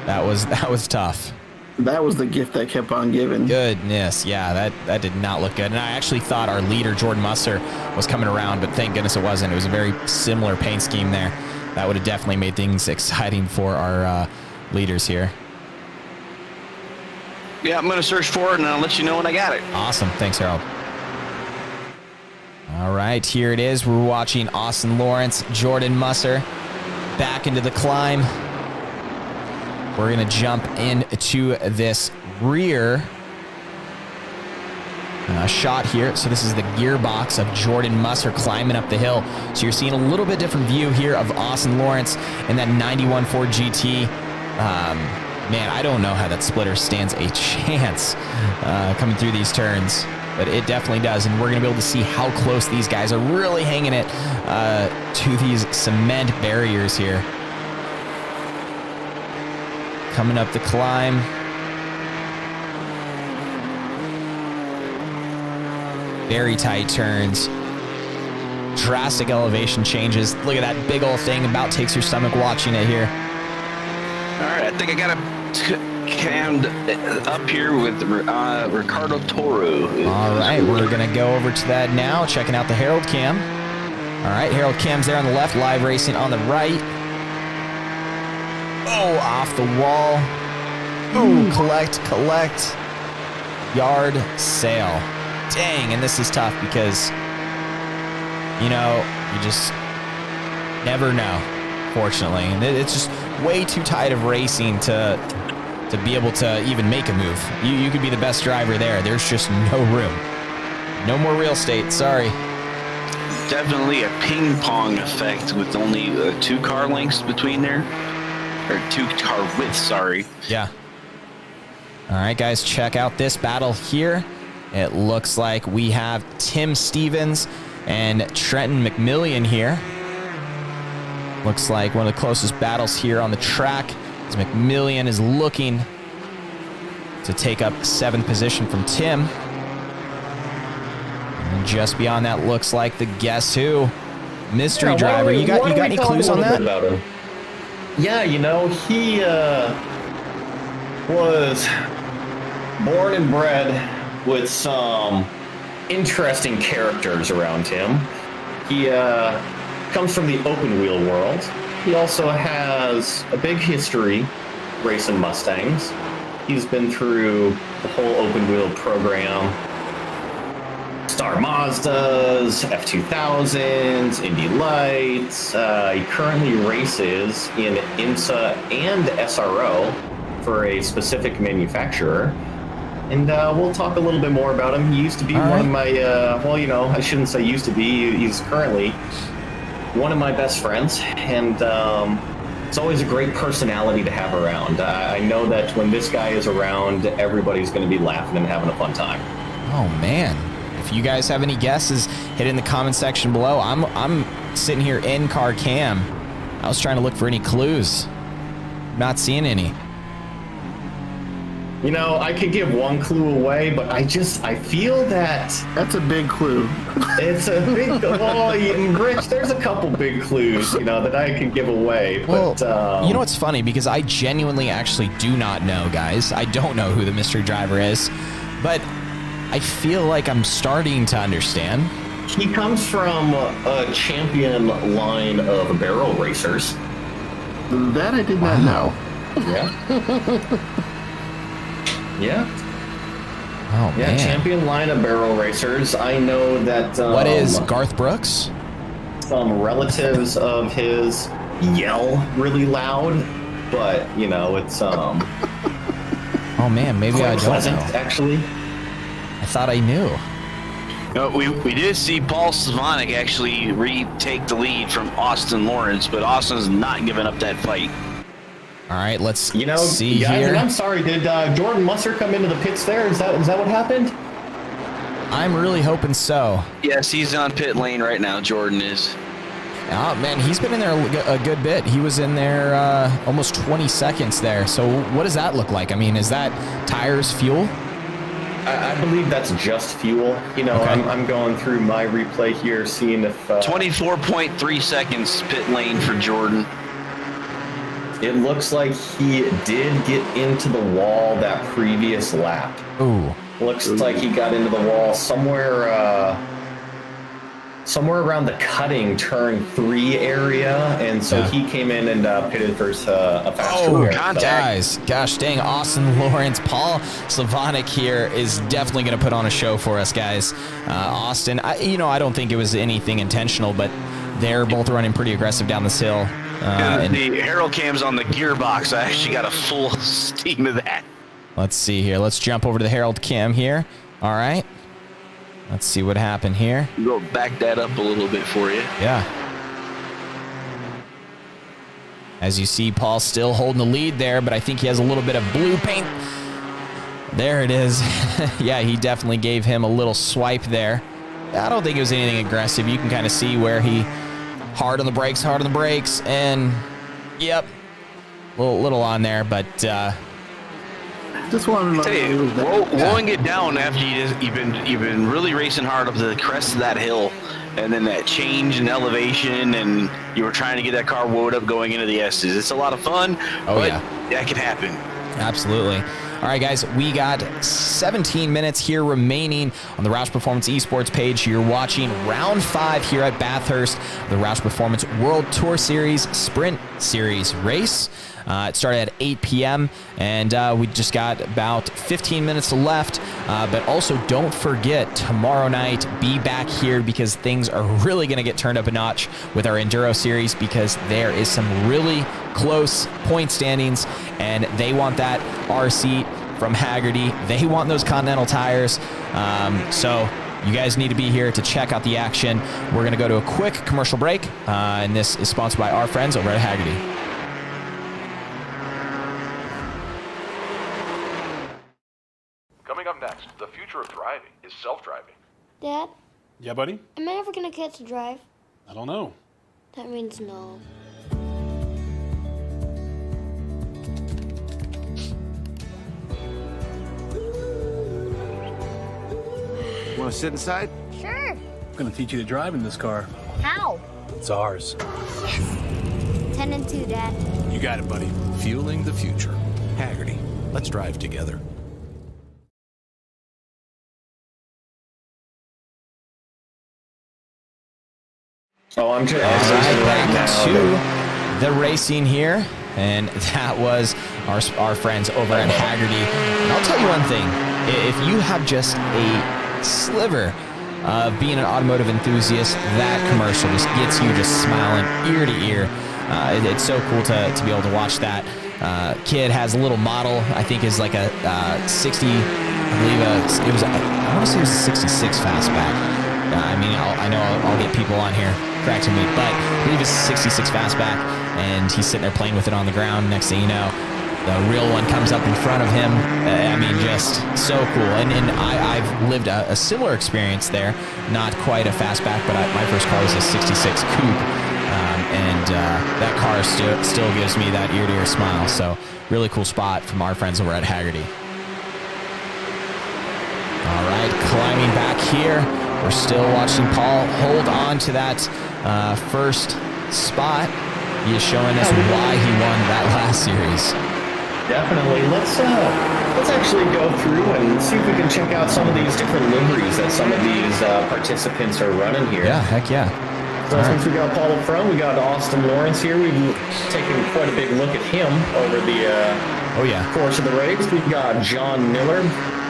That was tough. That was the gift that kept on giving. Goodness, yeah, that did not look good. And I actually thought our leader, Jordan Musser, was coming around, but thank goodness it wasn't. It was a very similar paint scheme there. That would have definitely made things exciting for our leaders here. Yeah, I'm going to search for it, and I'll let you know when I got it. Awesome. Thanks, Harold. All right, here it is. We're watching Austin Lawrence, Jordan Musser back into the climb. We're going to jump into this rear shot here. So this is the gearbox of Jordan Musser climbing up the hill. So you're seeing a little bit different view here of Austin Lawrence in that 91 Ford GT. Man, I don't know how that splitter stands a chance coming through these turns, but it definitely does. And we're going to be able to see how close these guys are really hanging it to these cement barriers here. Coming up the climb. Very tight turns. Drastic elevation changes. Look at that big old thing. About takes your stomach watching it here. All right, I think I got it cammed up here with Ricardo Toro. All right, we're going to go over to that now, checking out the Herald Cam. All right, Herald Cam's there on the left, live racing on the right. Oh, off the wall. Ooh, collect. Yard sale. Dang, and this is tough because, you know, you just never know, fortunately. And it's just way too tight of racing to be able to even make a move. You could be the best driver there. There's just no room. No more real estate, sorry. Definitely a ping pong effect with only 2 car lengths between there. Or 2 car widths, sorry. Yeah. All right, guys, check out this battle here. It looks like we have Tim Stevens and Trenton McMillian here. Looks like one of the closest battles here on the track, as McMillian is looking to take up 7th position from Tim. And just beyond that looks like the Guess Who mystery driver. You got any clues on that? Yeah, you know, he was born and bred with some interesting characters around him. He comes from the open wheel world. He also has a big history racing Mustangs. He's been through the whole open wheel program. Star Mazdas, F2000s, Indy Lights. He currently races in IMSA and SRO for a specific manufacturer. And we'll talk a little bit more about him. He used to be one of my, well, you know, I shouldn't say used to be. He's currently one of my best friends. And it's always a great personality to have around. I know that when this guy is around, everybody's going to be laughing and having a fun time. Oh, man. If you guys have any guesses, hit it in the comment section below. I'm sitting here in car cam. I was trying to look for any clues. Not seeing any. You know, I could give one clue away, but I feel that... That's a big clue. It's a big... Oh, Rich, there's a couple big clues, you know, that I could give away. Well, but, you know what's funny? Because I genuinely actually do not know, guys. I don't know who the mystery driver is. But I feel like I'm starting to understand. He comes from a champion line of barrel racers. That I did not know. Yeah. Yeah. Oh, yeah, man. champion line of barrel racers. I know that... what is Garth Brooks? Some relatives of his yell really loud, but, you know, it's... oh, man, maybe I don't pleasant, know. Actually. I thought I knew. We did see Paul Slavonic actually retake the lead from Austin Lawrence, but Austin's not giving up that fight. All right, let's see guys, here. And I'm sorry, did Jordan Musser come into the pits there? Is that what happened? I'm really hoping so. Yes, he's on pit lane right now, Jordan is. Oh, man, he's been in there a good bit. He was in there almost 20 seconds there. So what does that look like? I mean, is that tires, fuel? I believe that's just fuel. You know, Okay. I'm going through my replay here, seeing if 24.3 seconds pit lane for Jordan. it looks like he did get into the wall that previous lap. Ooh. Looks like he got into the wall somewhere around the cutting turn 3 area, and so he came in and pitted for a faster wear. Guys, gosh dang, Austin Lawrence, Paul Slavonic here is definitely going to put on a show for us, guys. Austin, I don't think it was anything intentional, but they're both running pretty aggressive down this hill. And the Herald Cam's on the gearbox. I actually got a full steam of that. Let's see here. Let's jump over to the Herald Cam here. All right. Let's see what happened here. Go back that up a little bit for you. Yeah. As you see, Paul still holding the lead there, but I think he has a little bit of blue paint. There it is. Yeah, he definitely gave him a little swipe there. I don't think it was anything aggressive. You can kind of see where he hard on the brakes, and yep, little on there, but Just wanted Tell you, rolling it down after you've been really racing hard up the crest of that hill, and then that change in elevation, and you were trying to get that car woed up going into the S's. It's a lot of fun, but that can happen. Absolutely. All right, guys, we got 17 minutes here remaining on the ROUSH Performance eSports page. You're watching round 5 here at Bathurst, the ROUSH Performance World Tour Series Sprint Series race. It started at 8 p.m. and we just got about 15 minutes left. But also don't forget, tomorrow night, be back here because things are really going to get turned up a notch with our Enduro series because there is some really close point standings and they want that RC from Hagerty. They want those Continental tires. So you guys need to be here to check out the action. We're going to go to a quick commercial break, and this is sponsored by our friends over at Hagerty. Coming up next, the future of driving is self-driving. Dad, Yeah, buddy? am I ever gonna get to drive? I don't know. That means no. Want to sit inside? Sure. I'm going to teach you to drive in this car. How? It's ours. 10 and 2, Dad. You got it, buddy. Fueling the future. Hagerty. Let's drive together. Oh, I'm just Back to the racing here, and that was our friends over at Hagerty. And I'll tell you one thing: if you have just a sliver of being an automotive enthusiast, that commercial just gets you just smiling ear to ear. It's so cool to be able to watch that. Kid has a little model, I think is like a 60, I believe it was, I want to say it was a 66 fastback. I mean, I know I'll get people on here correcting me, but I believe it's 66 fastback, and he's sitting there playing with it on the ground. Next thing you know, the real one comes up in front of him. I mean, just so cool. And I've lived a similar experience there. Not quite a fastback, but my first car was a 66 coupe. And that car still gives me that ear-to-ear smile. So really cool spot from our friends over at Hagerty. All right, climbing back here. We're still watching Paul hold on to that first spot. He is showing us why he won that last series. Definitely. Let's actually go through and see if we can check out some of these different liveries that some of these participants are running here. Yeah, heck yeah. So since we got Paul up front, we got Austin Lawrence here. We've taken quite a big look at him over the course of the race. We've got John Miller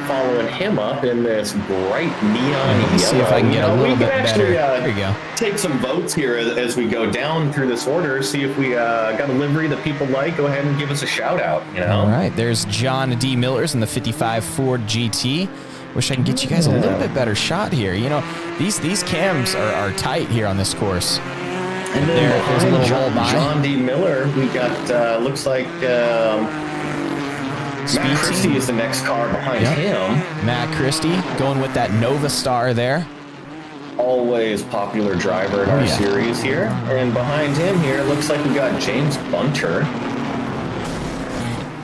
following him up in this bright neon yellow. Let me see if I can get a little bit better. There you go. Take some votes here as we go down through this order. See if we got a livery that people like. Go ahead and give us a shout out. You know. All right. There's John D. Miller's in the 55 Ford GT. Wish I can get you guys a little bit better shot here. You know, these cams are tight here on this course. And then there's a little roll by. John D. Miller. We got looks like. Matt Christie is the next car behind him. Matt Christie going with that Nova Star there. Always popular driver in our series here. And behind him here, looks like we got James Bunter.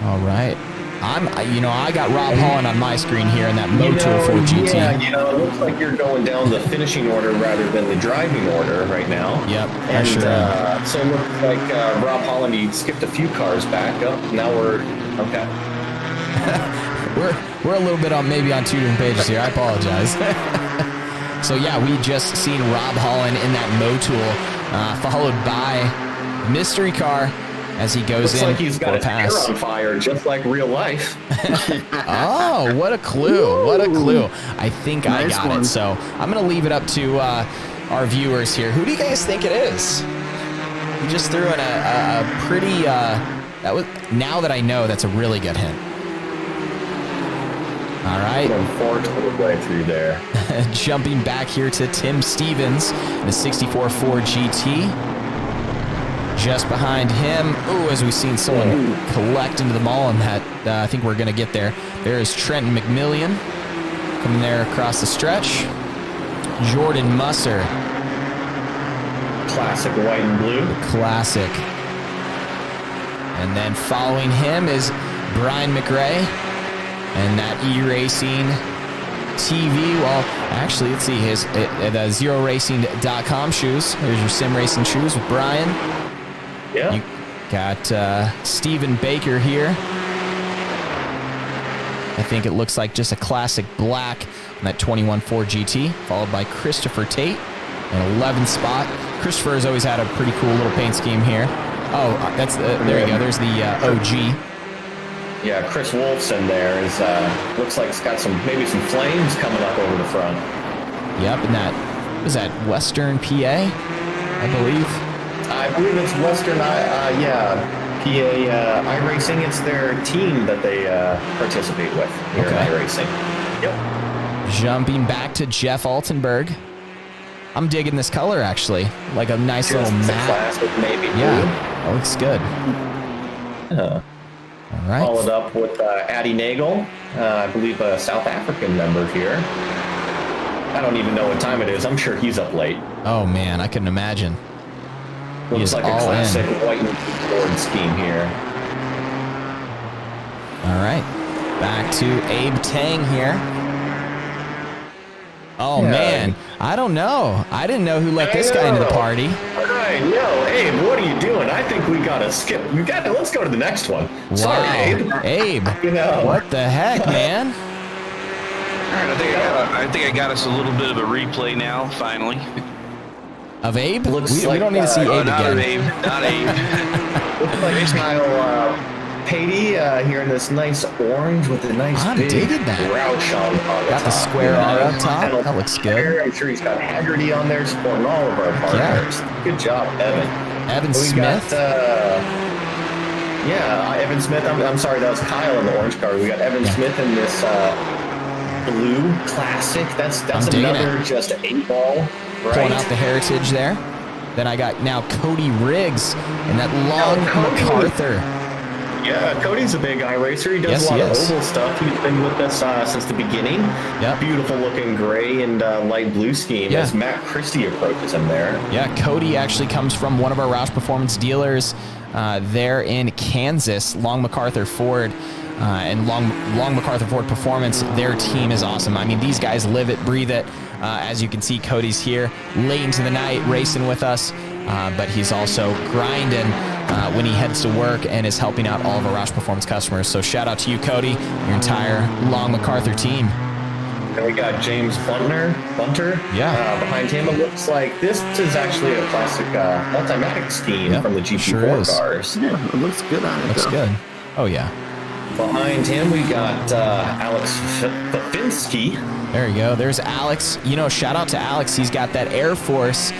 All right. I got Rob Holland on my screen here in that Motul 4 GT. Yeah, it looks like you're going down the finishing order rather than the driving order right now. Yep, and sure so it looks like Rob Holland, he skipped a few cars back up. Now we're okay. we're a little bit maybe on two different pages here. I apologize. So yeah, we just seen Rob Holland in that Motul, followed by mystery car as he goes Looks in like he's got his hair pass. on fire, just like real life. Oh, what a clue. What a clue. I think I got one. it. So I'm going to leave it up to our viewers here. Who do you guys think it is? He just threw in a pretty, now that I know, that's a really good hint. All right. Going way through there. Jumping back here to Tim Stevens, the 64 Ford GT. Just behind him, as we've seen someone collect into the mall, and that I think we're going to get there. There is Trenton McMillian coming there across the stretch. Jordan Musser. Classic white and blue. Classic. And then following him is Brian Mcrae and that eRacing TV. Well, actually, let's see, his the ZeroRacing.com shoes. There's your sim racing shoes with Brian. Yeah. You got Stephen Baker here. I think it looks like just a classic black on that 21 Ford GT, followed by Christopher Tate, an 11th spot. Christopher has always had a pretty cool little paint scheme here. Oh, that's there you go. There's the OG. Yeah, Chris Wolfson there is looks like it's got maybe some flames coming up over the front. Yep, and that was that Western PA, I believe. I believe it's Western, PA iRacing. It's their team that they participate with here in iRacing. Yep. Jumping back to Jeff Altenberg. I'm digging this color, actually. Like a nice little matte. Classic, maybe. Yeah, that looks good. All right. Followed up with Addy Nagel, I believe a South African member here. I don't even know what time it is. I'm sure he's up late. Oh, man, I couldn't imagine. Looks like a classic white and board scheme here. All right. Back to Abe Tang here. Oh, man. I don't know. I didn't know who let this guy into the party. I know. Abe, what are you doing? I think we got to skip. Let's go to the next one. Wow. Sorry, Abe. Abe. What the heck, man? All right, I think I got us a little bit of a replay now, finally. Of Abe? We like, don't need to see Abe not again. Not Abe. Looks like Kyle Patey here in this nice orange with the nice big Roush on the got top. The square R up top. That looks good. I'm sure he's got Hagerty on there supporting all of our partners. Good job, Evan. Evan Smith. Evan Smith. I'm sorry, that was Kyle in the orange car. We got Evan Smith in this blue classic. That's another just 8-ball. Right? Pulling out the heritage there. Then I got now Cody Riggs and that long MacArthur. Yeah, Cody's a big iRacer. He does a lot of oval stuff. He's been with us since the beginning. Yep. Beautiful looking gray and light blue scheme as Matt Christie approaches him there. Yeah, Cody actually comes from one of our ROUSH Performance dealers there in Kansas, Long MacArthur Ford. And Long MacArthur Ford Performance, their team is awesome. I mean, these guys live it, breathe it. As you can see, Cody's here late into the night racing with us, but he's also grinding when he heads to work and is helping out all of our ROUSH Performance customers. So shout out to you, Cody, your entire Long MacArthur team. And we got James Bunter. Behind him, it looks like this is actually a classic multimatic scheme from the GP4 cars. Yeah, it looks good on it. Looks good. Oh, yeah. Behind him, we got Alex Fafinski. There you go. There's Alex. You know, shout out to Alex. He's got that Air Force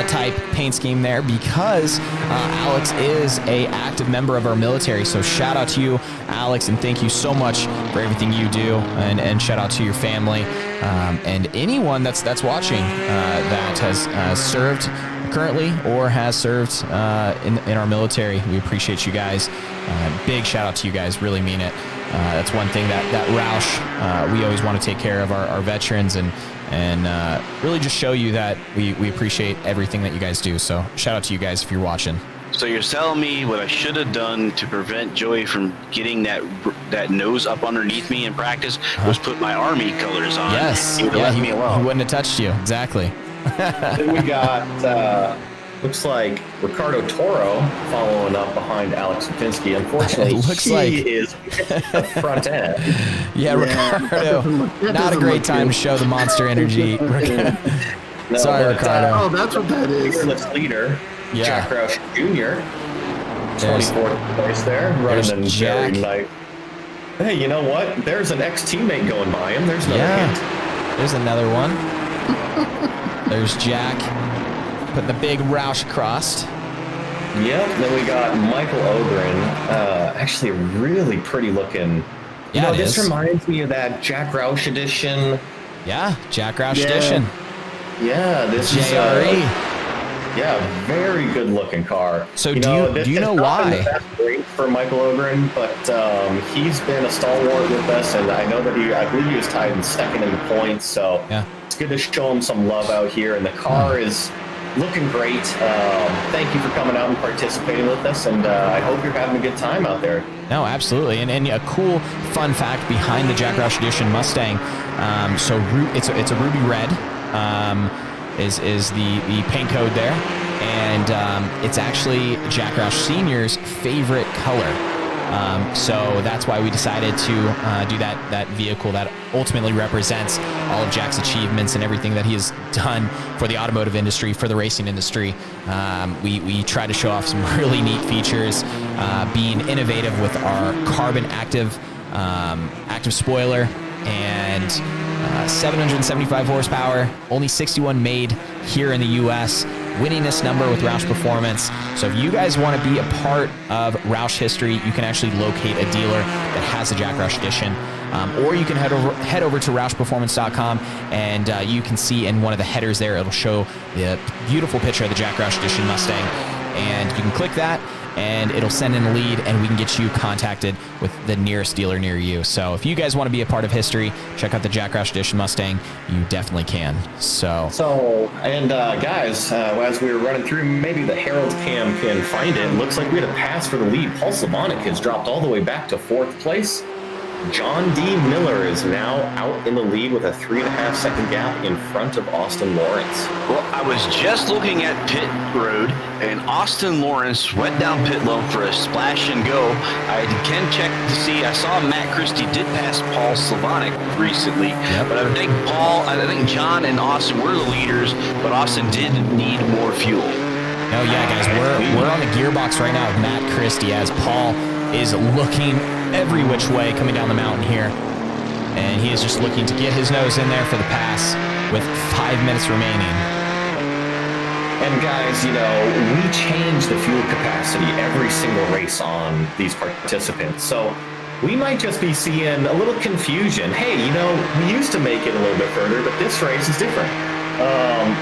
type paint scheme there because Alex is a active member of our military. So shout out to you, Alex, and thank you so much for everything you do. And shout out to your family and anyone that's watching that has served currently or has served in our military. We appreciate you guys. Big shout out to you guys. Really mean it. That's one thing that ROUSH, we always want to take care of our veterans and really just show you that we appreciate everything that you guys do. So shout out to you guys if you're watching. So you're telling me what I should have done to prevent Joey from getting that that nose up underneath me in practice was put my Army colors on. Yes. He would have left me alone. He wouldn't have touched you. Exactly. Then we got, looks like Ricardo Toro following up behind Alex Lipinski. Unfortunately, he is the front end. Yeah, Ricardo. Not a great time to show the monster energy. No, Sorry, Ricardo. Oh, that's what that is. Fearless leader, Yeah. Jack Roush Jr., 24th place there, running in very light. Hey, you know what? There's an ex-teammate going by him. There's another hint. There's another one. There's Jack putting the big Roush across. Yep. Then we got Michael Ogren. Actually, a really pretty looking. Yeah, this reminds me of that Jack Roush edition. Yeah, Jack Roush edition. Yeah, this is very good looking car. So do you know why? Great for Michael Ogren, but he's been a stalwart with us, and I know that I believe he was tied in second in the points. So it's good to show him some love out here, and the car is looking great. Thank you for coming out and participating with us, and I hope you're having a good time out there. No, absolutely, and a cool fun fact behind the Jack Roush Edition Mustang. So it's a ruby red. Is the paint code there, and it's actually Jack Roush Sr.'s favorite color. So that's why we decided to do that vehicle that ultimately represents all of Jack's achievements and everything that he has done for the automotive industry, for the racing industry. We try to show off some really neat features, being innovative with our carbon active spoiler, and 775 horsepower, only 61 made here in the U.S., winningest number with ROUSH Performance. So if you guys want to be a part of ROUSH history, you can actually locate a dealer that has a Jack Roush Edition, or you can head over to roushperformance.com, and you can see in one of the headers there, it'll show the beautiful picture of the Jack Roush Edition Mustang, and you can click that, and it'll send in a lead, and we can get you contacted with the nearest dealer near you. So if you guys want to be a part of history, check out the Jack Roush Edition Mustang. You definitely can. Guys, as we were running through, maybe the Herald Cam can find it. Looks like we had a pass for the lead. Paul Slavonic has dropped all the way back to 4th place. John D. Miller is now out in the lead with a 3.5 second gap in front of Austin Lawrence. Well, I was just looking at pit road, and Austin Lawrence went down pit lane for a splash and go. I can check to see. I saw Matt Christie did pass Paul Slavonic recently, but I think John and Austin were the leaders, but Austin did need more fuel. Oh yeah, guys, we're on the gearbox right now with Matt Christie as Paul is looking every which way coming down the mountain here, and he is just looking to get his nose in there for the pass with 5 minutes remaining. And guys, we change the fuel capacity every single race on these participants, so we might just be seeing a little confusion. Hey, we used to make it a little bit further, but this race is different.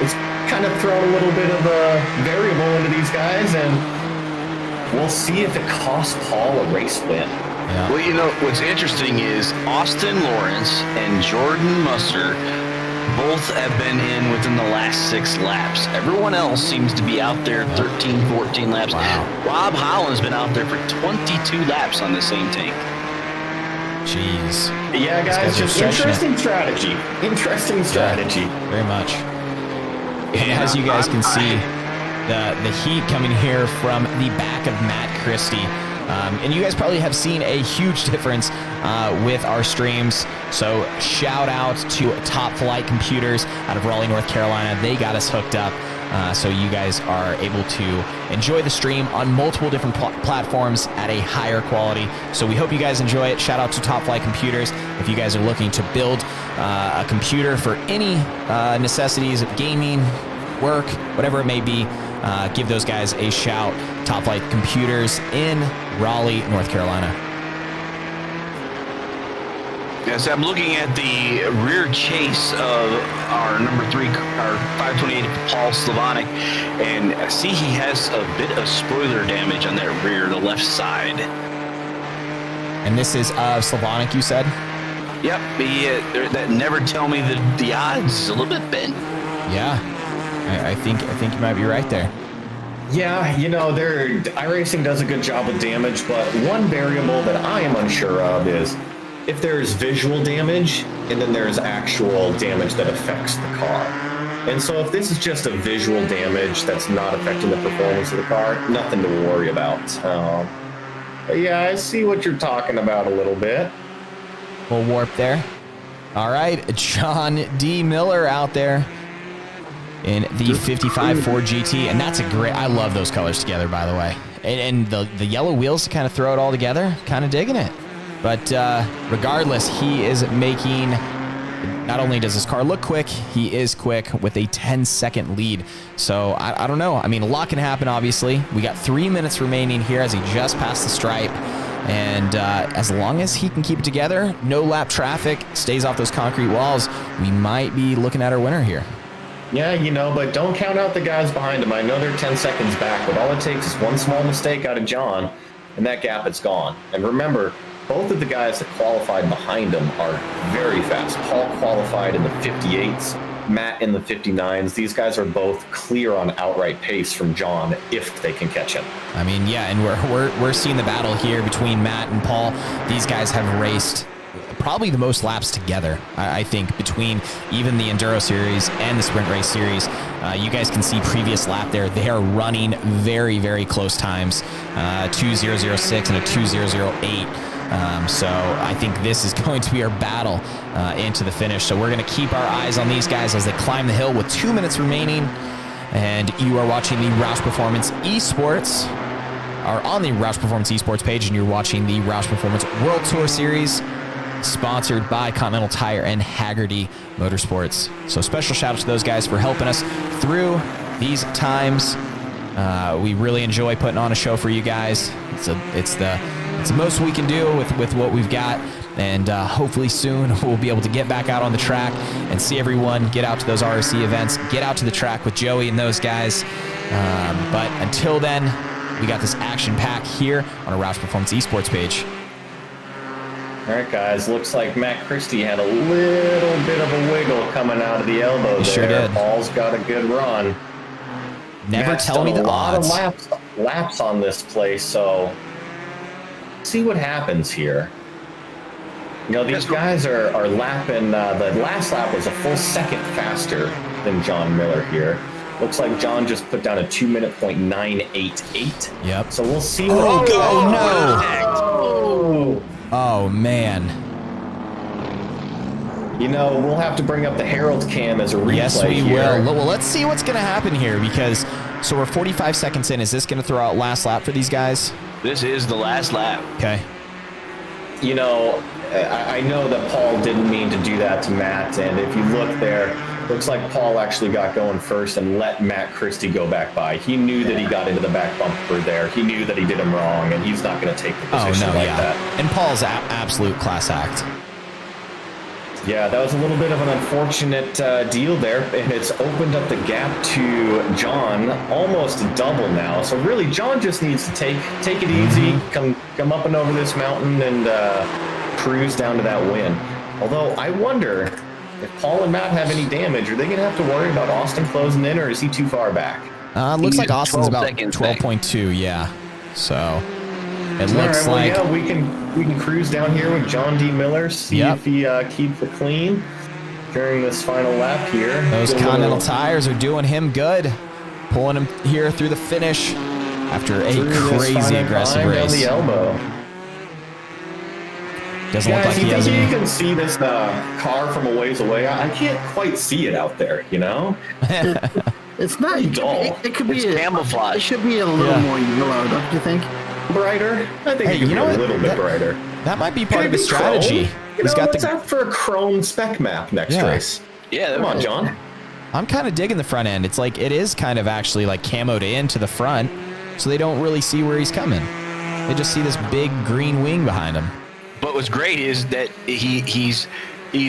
It's kind of thrown a little bit of a variable into these guys, and we'll see if it costs Paul a race win. Yeah. Well, what's interesting is Austin Lawrence and Jordan Musser both have been in within the last 6 laps. Everyone else seems to be out there 13, 14 laps. Wow. Rob Holland's been out there for 22 laps on the same tank. Jeez. Yeah, guys, just interesting strategy. Interesting strategy. Yeah, very much. And as you guys can see, the heat coming here from the back of Matt Christie. And you guys probably have seen a huge difference with our streams. So shout out to Top Flight Computers out of Raleigh, North Carolina. They got us hooked up. So you guys are able to enjoy the stream on multiple different platforms at a higher quality. So we hope you guys enjoy it. Shout out to Top Flight Computers. If you guys are looking to build a computer for any necessities of gaming, work, whatever it may be, give those guys a shout. Top Flight Computers in Raleigh, North Carolina. Yes, I'm looking at the rear chase of our number 3, our 528 Paul Slavonic, and I see he has a bit of spoiler damage on that rear, the left side. And this is Slavonic, you said? Yep, that never tell me the odds is a little bit bent. Yeah, I think you might be right there. Yeah, you know, iRacing does a good job with damage, but one variable that I am unsure of is if there's visual damage and then there's actual damage that affects the car. And so if this is just a visual damage that's not affecting the performance of the car, nothing to worry about. But yeah, I see what you're talking about a little bit. Full warp there. All right, John D. Miller out there in the 55 Ford GT, and that's a great, I love those colors together, by the way. And the yellow wheels to kind of throw it all together, kind of digging it. But regardless, he is making, not only does his car look quick, he is quick with a 10-second lead. So I don't know. I mean, a lot can happen, obviously. We got 3 minutes remaining here as he just passed the stripe. And as long as he can keep it together, no lap traffic, stays off those concrete walls, we might be looking at our winner here. Yeah, you know, but don't count out the guys behind him. I know they're 10 seconds back, but all it takes is one small mistake out of John, and that gap is gone. And remember, both of the guys that qualified behind him are very fast. Paul qualified in the 58s, Matt in the 59s. These guys are both clear on outright pace from John if they can catch him. I mean, yeah, and we're seeing the battle here between Matt and Paul. These guys have raced probably the most laps together, I think, between even the Enduro Series and the Sprint Race Series. You guys can see previous lap there. They are running very, very close times, 2:006 and a 2:008. So I think this is going to be our battle into the finish. So we're going to keep our eyes on these guys as they climb the hill with 2 minutes remaining. And you are watching the ROUSH Performance eSports, are on the ROUSH Performance eSports page, and you're watching the ROUSH Performance World Tour Series, sponsored by Continental Tire and Hagerty Motorsports. So special shout out to those guys for helping us through these times. We really enjoy putting on a show for you guys. It's the most we can do with what we've got, and hopefully soon we'll be able to get back out on the track and see everyone get out to those ROC events, get out to the track with Joey and those guys. But until then, we got this action pack here on a ROUSH Performance eSports page. All right, guys, looks like Matt Christie had a little bit of a wiggle coming out of the elbow there. Sure did. Paul's got a good run. Never Matt's tell me the odds. A lot of laps on this place, so see what happens here. You know, these guys are lapping. The last lap was a full second faster than John Miller here. Looks like John just put down a 2-minute .988. Yep. So we'll see. Oh, no! Oh, man. You know, we'll have to bring up the Herald Cam as a replay. Yes, we here. will. Well, let's see what's going to happen here, because so we're 45 seconds in. Is this going to throw out last lap for these guys? This is the last lap. Okay. You know, I know that Paul didn't mean to do that to Matt, and if you look there, looks like Paul actually got going first and let Matt Christie go back by. He knew that he got into the back bumper there. He knew that he did him wrong, and he's not going to take the position that. And Paul's absolute class act. Yeah, that was a little bit of an unfortunate deal there, and it's opened up the gap to John almost double now. So really, John just needs to take it easy, come up and over this mountain, and cruise down to that win. Although I wonder if Paul and Matt have any damage. Are they going to have to worry about Austin closing in, or is he too far back? Looks like Austin's about 12.2. Yeah, so it looks like we can cruise down here with John D. Miller, see if he keeps it clean during this final lap here. Those Continental tires are doing him good, pulling him here through the finish after a crazy aggressive race. Down the elbow. Doesn't look like he has any. You can see this car from a ways away. I can't quite see it out there, you know? It's not dull. It could be camouflage. It should be a little more yellow, don't you think? Brighter? I think it could be a little bit brighter. That might be part of the strategy. He's got what's that for a chrome spec map next race? Yeah, come on, John. I'm kind of digging the front end. It's like it is kind of actually like camoed in to the front, so they don't really see where he's coming. They just see this big green wing behind him. But what's great is that he's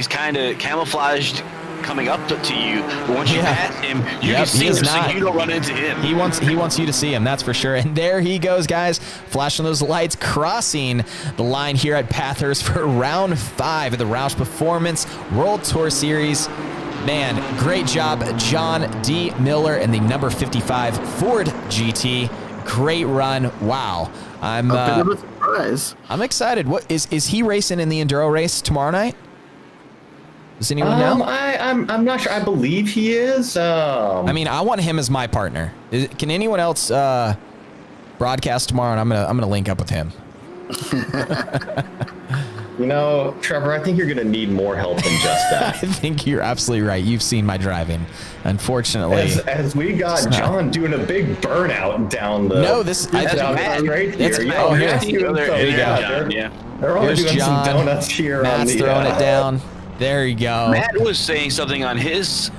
kind of camouflaged coming up to you, but once you pass him, you can see him so you don't run into him. He wants you to see him, that's for sure. And there he goes, guys, flashing those lights, crossing the line here at Bathurst for round 5 of the ROUSH Performance World Tour Series. Man, great job, John D. Miller and the number 55 Ford GT. Great run. Wow. I'm a bit of a surprise. I'm excited. What is he racing in the Enduro race tomorrow night? Does anyone know? I'm not sure. I believe he is. I mean, I want him as my partner. Can anyone else broadcast tomorrow? And I'm gonna link up with him. You know, Trevor, I think you're going to need more help than just that. I think you're absolutely right. You've seen my driving, unfortunately. As we got John doing a big burnout down the... No, this... That's Matt right here. There you go. They're all doing John. some donuts here. Matt's throwing it down. There you go. Matt was saying something on his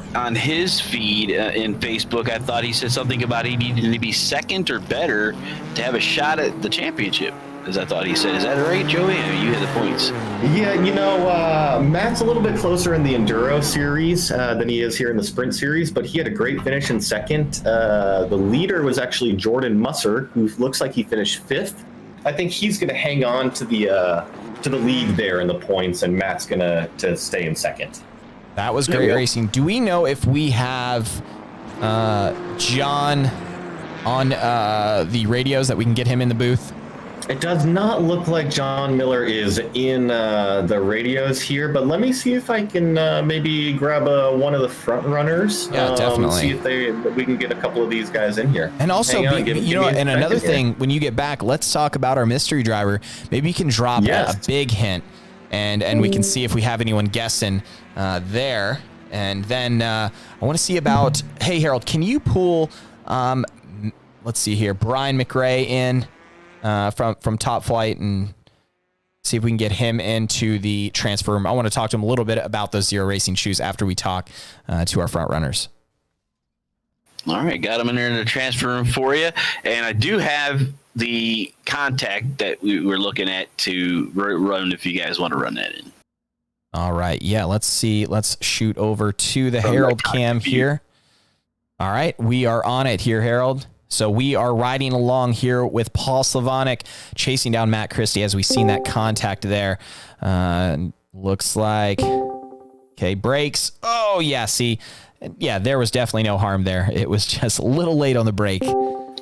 feed in Facebook. I thought he said something about he needed to be second or better to have a shot at the championship. As I thought he said. Is that right, Joey? I mean, you had the points. Yeah, you know, Matt's a little bit closer in the Enduro series than he is here in the Sprint series, but he had a great finish in second. The leader was actually Jordan Musser, who looks like he finished fifth. I think he's going to hang on to the lead there in the points, and Matt's going to stay in second. That was great racing. Do we know if we have John on the radios that we can get him in the booth? It does not look like John Miller is in the radios here, but let me see if I can maybe grab one of the front runners. Yeah, definitely. See if we can get a couple of these guys in here. And also, and another thing, when you get back, let's talk about our mystery driver. Maybe you can drop a big hint, and we can see if we have anyone guessing there. And then I want to see about, hey, Harold, can you pull, let's see here, Brian Mcrae in? From Top Flight and see if we can get him into the transfer room. I want to talk to him a little bit about those Zero Racing shoes after we talk to our front runners. All right, got him in there in the transfer room for you. And I do have the contact that we were looking at to run if you guys want to run that in. All right, yeah, let's see. Let's shoot over to the Herald Cam here. All right, we are on it here, Harold. So we are riding along here with Paul Slavonic, chasing down Matt Christie as we've seen that contact there. Looks like, okay, brakes. Oh, yeah, see, yeah, there was definitely no harm there. It was just a little late on the brake.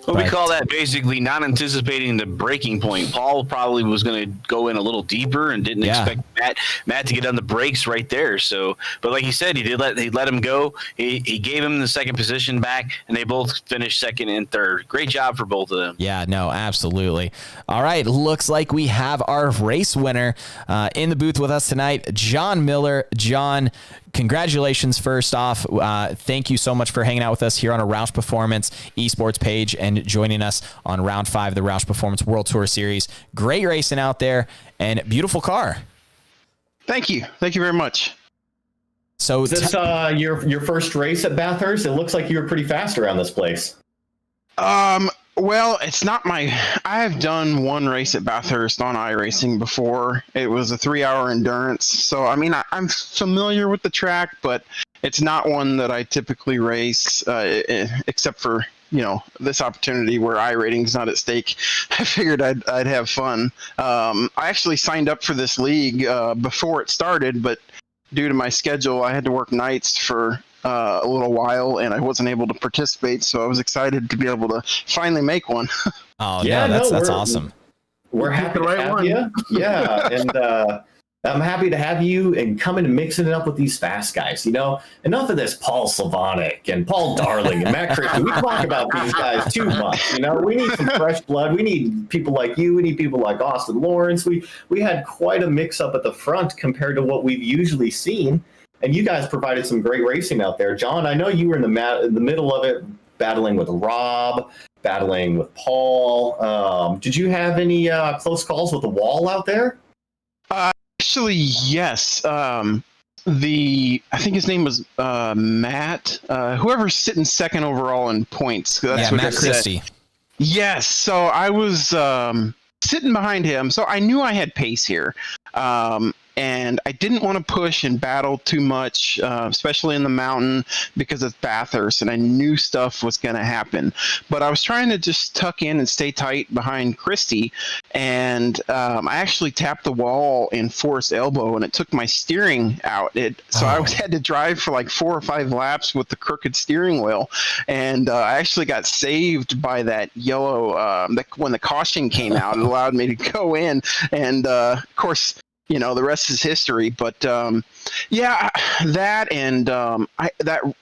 Well, we call that basically not anticipating the breaking point. Paul probably was going to go in a little deeper and didn't expect Matt to get on the brakes right there. So, but like he said, he let him go. He gave him the second position back, and they both finished second and third. Great job for both of them. Yeah, no, absolutely. All right, looks like we have our race winner in the booth with us tonight, John Miller. John, congratulations first off. Thank you so much for hanging out with us here on a ROUSH Performance eSports page and joining us on round 5 of the ROUSH Performance World Tour Series. Great racing out there and beautiful car. Thank you. Thank you very much. So is this your first race at Bathurst? It looks like you were pretty fast around this place. Well, it's not I've done one race at Bathurst on iRacing before. It was a 3-hour endurance. So, I mean, I'm familiar with the track, but it's not one that I typically race, except for, this opportunity where iRating's not at stake. I figured I'd have fun. I actually signed up for this league before it started, but due to my schedule, I had to work nights for a little while, and I wasn't able to participate, so I was excited to be able to finally make one. Oh, yeah, that's awesome. We're happy to have you. Yeah, and I'm happy to have you and coming and mixing it up with these fast guys. Enough of this Paul Slavonic and Paul Darling and Matt Christie. We talk about these guys too much. We need some fresh blood. We need people like you. We need people like Austin Lawrence. We had quite a mix-up at the front compared to what we've usually seen. And you guys provided some great racing out there. John, I know you were in the middle of it, battling with Rob, battling with Paul. Did you have any close calls with the wall out there? Actually, yes. I think his name was Matt. Whoever's sitting second overall in points. That's what Matt Christie. Yes. So I was sitting behind him. So I knew I had pace here. And and I didn't want to push and battle too much, especially in the mountain, because it's Bathurst, and I knew stuff was going to happen. But I was trying to just tuck in and stay tight behind Christy, and I actually tapped the wall in forced elbow, and it took my steering out. So I had to drive for like 4 or 5 laps with the crooked steering wheel, and I actually got saved by that yellow. When the caution came out, it allowed me to go in, and of course, the rest is history. But yeah, that and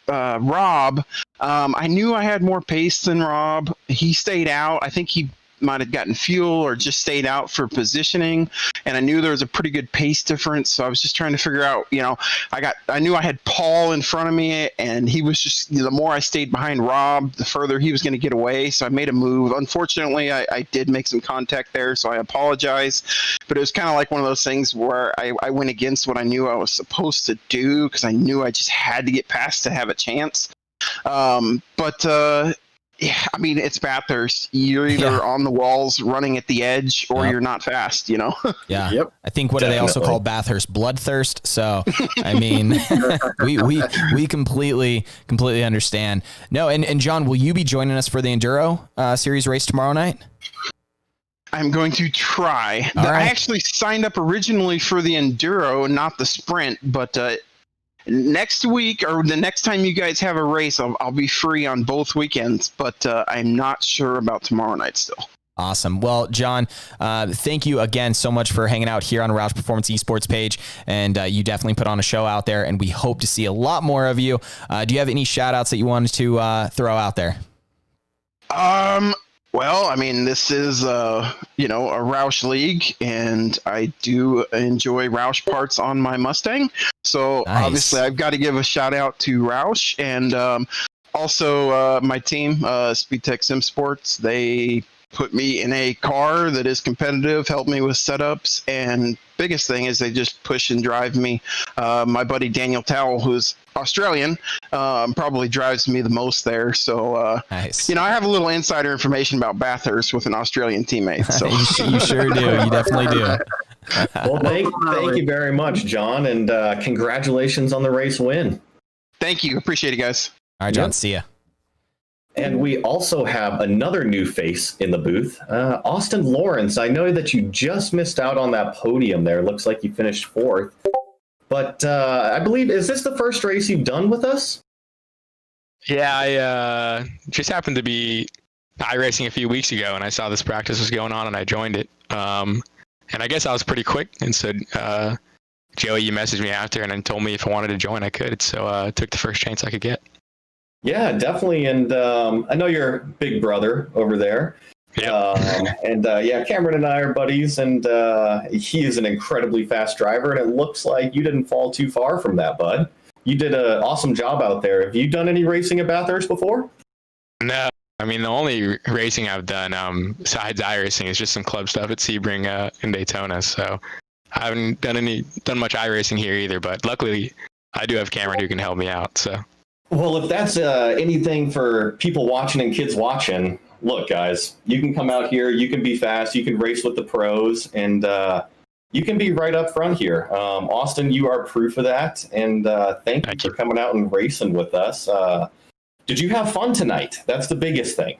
Rob, I knew I had more pace than Rob. He stayed out. I think he might have gotten fuel or just stayed out for positioning, and I knew there was a pretty good pace difference, so I was just trying to figure out, I knew I had Paul in front of me, and he was just, the more I stayed behind Rob, the further he was going to get away, so I made a move. Unfortunately, I did make some contact there, so I apologize, but it was kind of like one of those things where I went against what I knew I was supposed to do, because I knew I just had to get past to have a chance. Yeah, I mean, it's Bathurst. You're either on the walls running at the edge, or you're not fast, Yeah. Yep. I think, what do they also call Bathurst? Bloodthirst. So, I mean, we completely understand. No, and John, will you be joining us for the Enduro series race tomorrow night? I'm going to try. All right. I actually signed up originally for the Enduro, not the sprint, but next week, or the next time you guys have a race, I'll be free on both weekends, but I'm not sure about tomorrow night still. Awesome. Well, John, thank you again so much for hanging out here on ROUSH Performance eSports page, and you definitely put on a show out there, and we hope to see a lot more of you. Do you have any shout outs that you wanted to throw out there? Well, I mean, this is, a Roush league, and I do enjoy Roush parts on my Mustang. So Obviously I've got to give a shout out to Roush, and also my team, SpeedTech Sim Sports. They put me in a car that is competitive, help me with setups, and biggest thing is they just push and drive me. My buddy Daniel Towell, who's Australian, probably drives me the most there. So, nice. I have a little insider information about Bathurst with an Australian teammate. So you sure do. You definitely do. Well, thank you very much, John, and congratulations on the race win. Thank you. Appreciate it, guys. All right, John. See ya. And we also have another new face in the booth, Austin Lawrence. I know that you just missed out on that podium there. Looks like you finished 4th. But I believe, is this the first race you've done with us? Yeah, I just happened to be iRacing a few weeks ago, and I saw this practice was going on, and I joined it. And I guess I was pretty quick, and said, Joey, you messaged me after and then told me if I wanted to join, I could. So I took the first chance I could get. Yeah, definitely. And I know you're big brother over there. Yeah. Cameron and I are buddies, and he is an incredibly fast driver, and it looks like you didn't fall too far from that, bud. You did an awesome job out there. Have you done any racing at Bathurst before? No. I mean, the only racing I've done besides iRacing is just some club stuff at Sebring in Daytona. So I haven't done much iRacing here either, but luckily I do have Cameron who can help me out. So. Well, if that's anything for people watching and kids watching, look, guys, you can come out here, you can be fast, you can race with the pros, and you can be right up front here. Austin, you are proof of that, and thank you for coming out and racing with us. Did you have fun tonight? That's the biggest thing.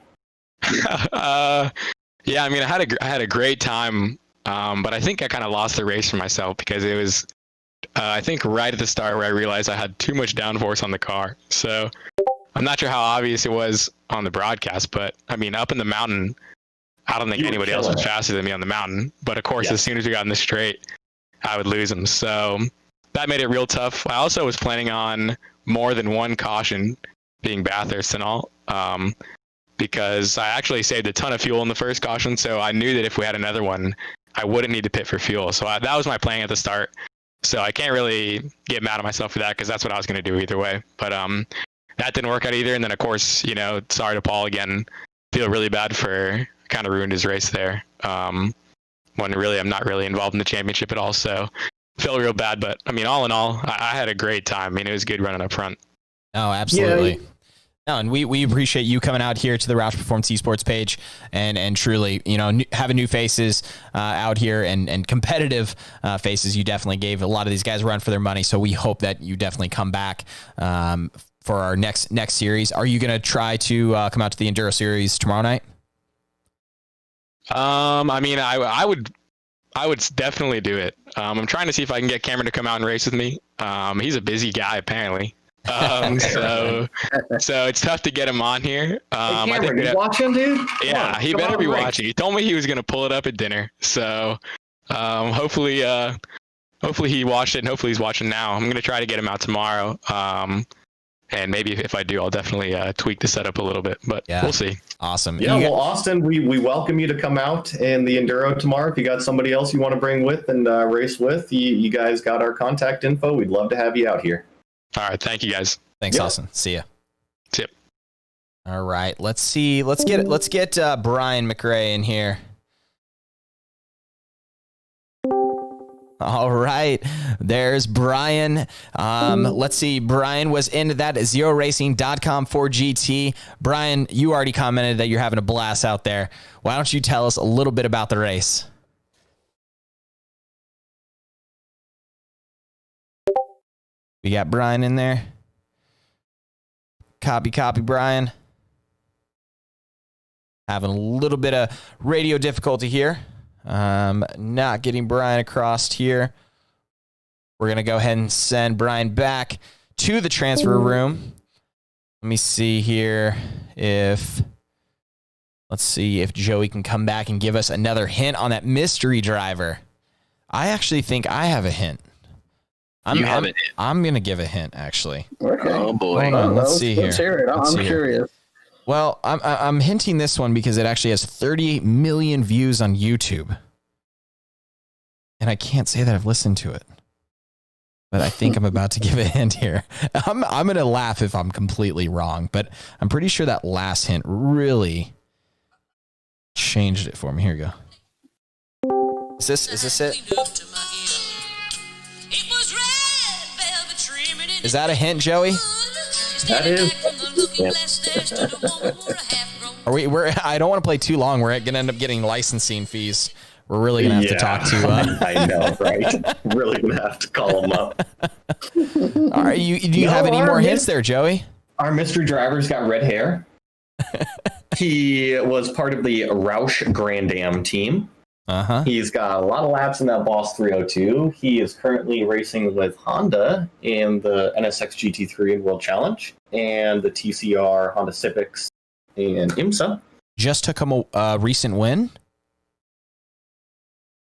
Yeah, I mean, I had a great time, but I think I kind of lost the race for myself because it was, I think right at the start where I realized I had too much downforce on the car. So I'm not sure how obvious it was on the broadcast, but I mean, up in the mountain, I don't think anybody else was faster than me on the mountain. But of course, as soon as we got in the straight, I would lose them. So that made it real tough. I also was planning on more than one caution being Bathurst and all, because I actually saved a ton of fuel in the first caution. So I knew that if we had another one, I wouldn't need to pit for fuel. So that was my plan at the start. So I can't really get mad at myself for that because that's what I was going to do either way. But that didn't work out either. And then, of course, sorry to Paul again. Feel really bad for kind of ruined his race there. When really I'm not really involved in the championship at all. So feel real bad. But, I mean, all in all, I had a great time. I mean, it was good running up front. Oh, absolutely. No, and we appreciate you coming out here to the ROUSH Performance eSports page and truly, having new faces out here and competitive faces. You definitely gave a lot of these guys a run for their money. So we hope that you definitely come back for our next series. Are you going to try to come out to the Enduro series tomorrow night? I would definitely do it. I'm trying to see if I can get Cameron to come out and race with me. He's a busy guy apparently. So it's tough to get him on here. Hey Cameron, you watching, dude? Yeah, he better be watching. He told me he was going to pull it up at dinner. So hopefully he watched it and hopefully he's watching now. I'm going to try to get him out tomorrow. And maybe if I do, I'll definitely tweak the setup a little bit, but we'll see. Awesome. Yeah, well, Austin, we welcome you to come out in the Enduro tomorrow. If you got somebody else you want to bring with and race with, you guys got our contact info. We'd love to have you out here. All right. Thank you, guys. Thanks, Austin. See ya. See ya. All right. Let's see. Let's get Brian Mcrae in here. All right, there's Brian. Let's see. Brian was in that ZeroRacing.com for GT. Brian, you already commented that you're having a blast out there. Why don't you tell us a little bit about the race? We got Brian in there. Copy, Brian. Having a little bit of radio difficulty here. Not getting Brian across here. We're going to go ahead and send Brian back to the transfer room. Let me see here let's see if Joey can come back and give us another hint on that mystery driver. I actually think I have a hint. I'm going to give a hint, actually. Okay. Oh, boy. Hold on, let's see here. Let's hear it. I'm curious. Well, I'm hinting this one because it actually has 30 million views on YouTube. And I can't say that I've listened to it. But I think I'm about to give a hint here. I'm going to laugh if I'm completely wrong, but I'm pretty sure that last hint really changed it for me. Here we go. Is this it? Is that a hint, Joey? That is. I don't want to play too long. We're going to end up getting licensing fees. We're really going to have to talk to... I know, right? Really going to have to call them up. All right, do you have any more hints there, Joey? Our mystery driver's got red hair. He was part of the ROUSH Grand Am team. Uh-huh. He's got a lot of laps in that Boss 302. He is currently racing with Honda in the NSX GT3 and World Challenge and the TCR Honda Civics and IMSA. Just took him a recent win?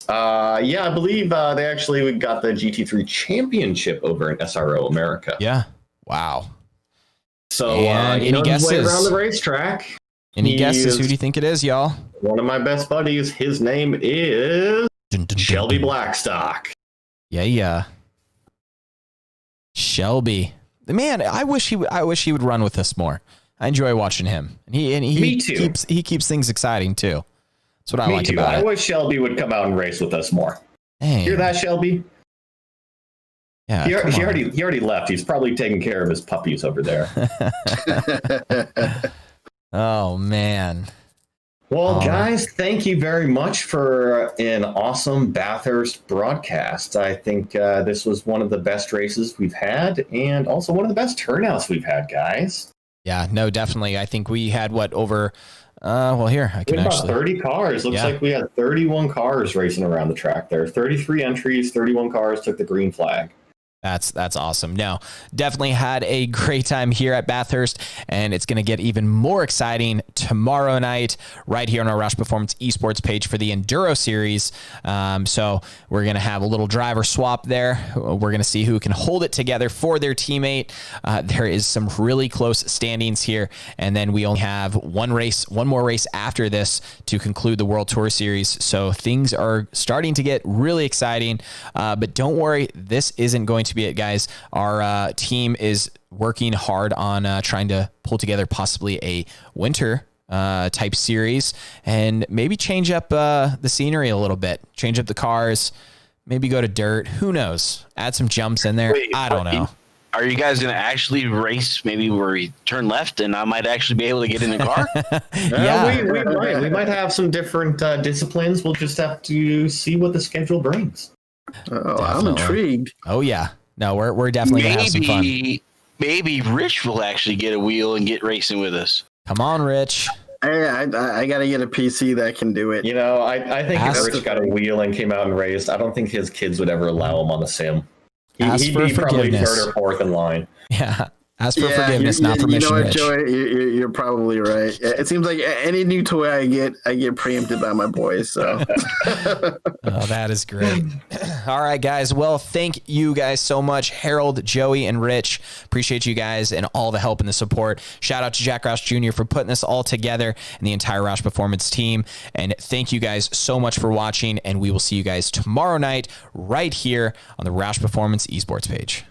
Yeah, I believe they actually got the GT3 championship over in SRO America. Yeah. Wow. So he knows his way around the racetrack. Any guesses? Who do you think it is, y'all? One of my best buddies. His name is Shelby Blackstock. Yeah. Shelby. Man, I wish he would run with us more. I enjoy watching him. Me too. He keeps things exciting too. That's what I like about it. I wish Shelby would come out and race with us more. Hey. Hear that, Shelby? Yeah. He already left. He's probably taking care of his puppies over there. Oh man. Well, guys, thank you very much for an awesome Bathurst broadcast. I think this was one of the best races we've had and also one of the best turnouts we've had, guys. Yeah, no, definitely. I think we had over here, I can we had actually. About 30 cars. Looks like we had 31 cars racing around the track there. 33 entries, 31 cars took the green flag. That's awesome. No, definitely had a great time here at Bathurst, and it's going to get even more exciting tomorrow night right here on our ROUSH Performance eSports page for the Enduro series. So we're going to have a little driver swap there. We're going to see who can hold it together for their teammate. There is some really close standings here, and then we only have one more race after this to conclude the World Tour Series. So things are starting to get really exciting, but don't worry, this isn't going to be it, guys. Our team is working hard on trying to pull together possibly a winter type series and maybe change up the scenery a little bit, change up the cars, maybe go to dirt. Who knows? Add some jumps in there. I don't know. Are you guys going to actually race maybe where we turn left and I might actually be able to get in the car? Yeah. We might have some different disciplines. We'll just have to see what the schedule brings. Oh, I'm intrigued. Oh yeah. No, we're definitely gonna have some fun. Maybe Rich will actually get a wheel and get racing with us. Come on, Rich. I got to get a PC that can do it. You know, I think if Rich got a wheel and came out and raced, I don't think his kids would ever allow him on the sim. He'd be probably third or fourth in line. Yeah. Ask for forgiveness, not permission. You know what, Rich. Joey? You're probably right. It seems like any new toy I get preempted by my boys. So, oh, that is great. All right, guys. Well, thank you guys so much, Harold, Joey, and Rich. Appreciate you guys and all the help and the support. Shout out to Jack Roush Jr. for putting this all together and the entire ROUSH Performance team. And thank you guys so much for watching. And we will see you guys tomorrow night right here on the ROUSH Performance eSports page.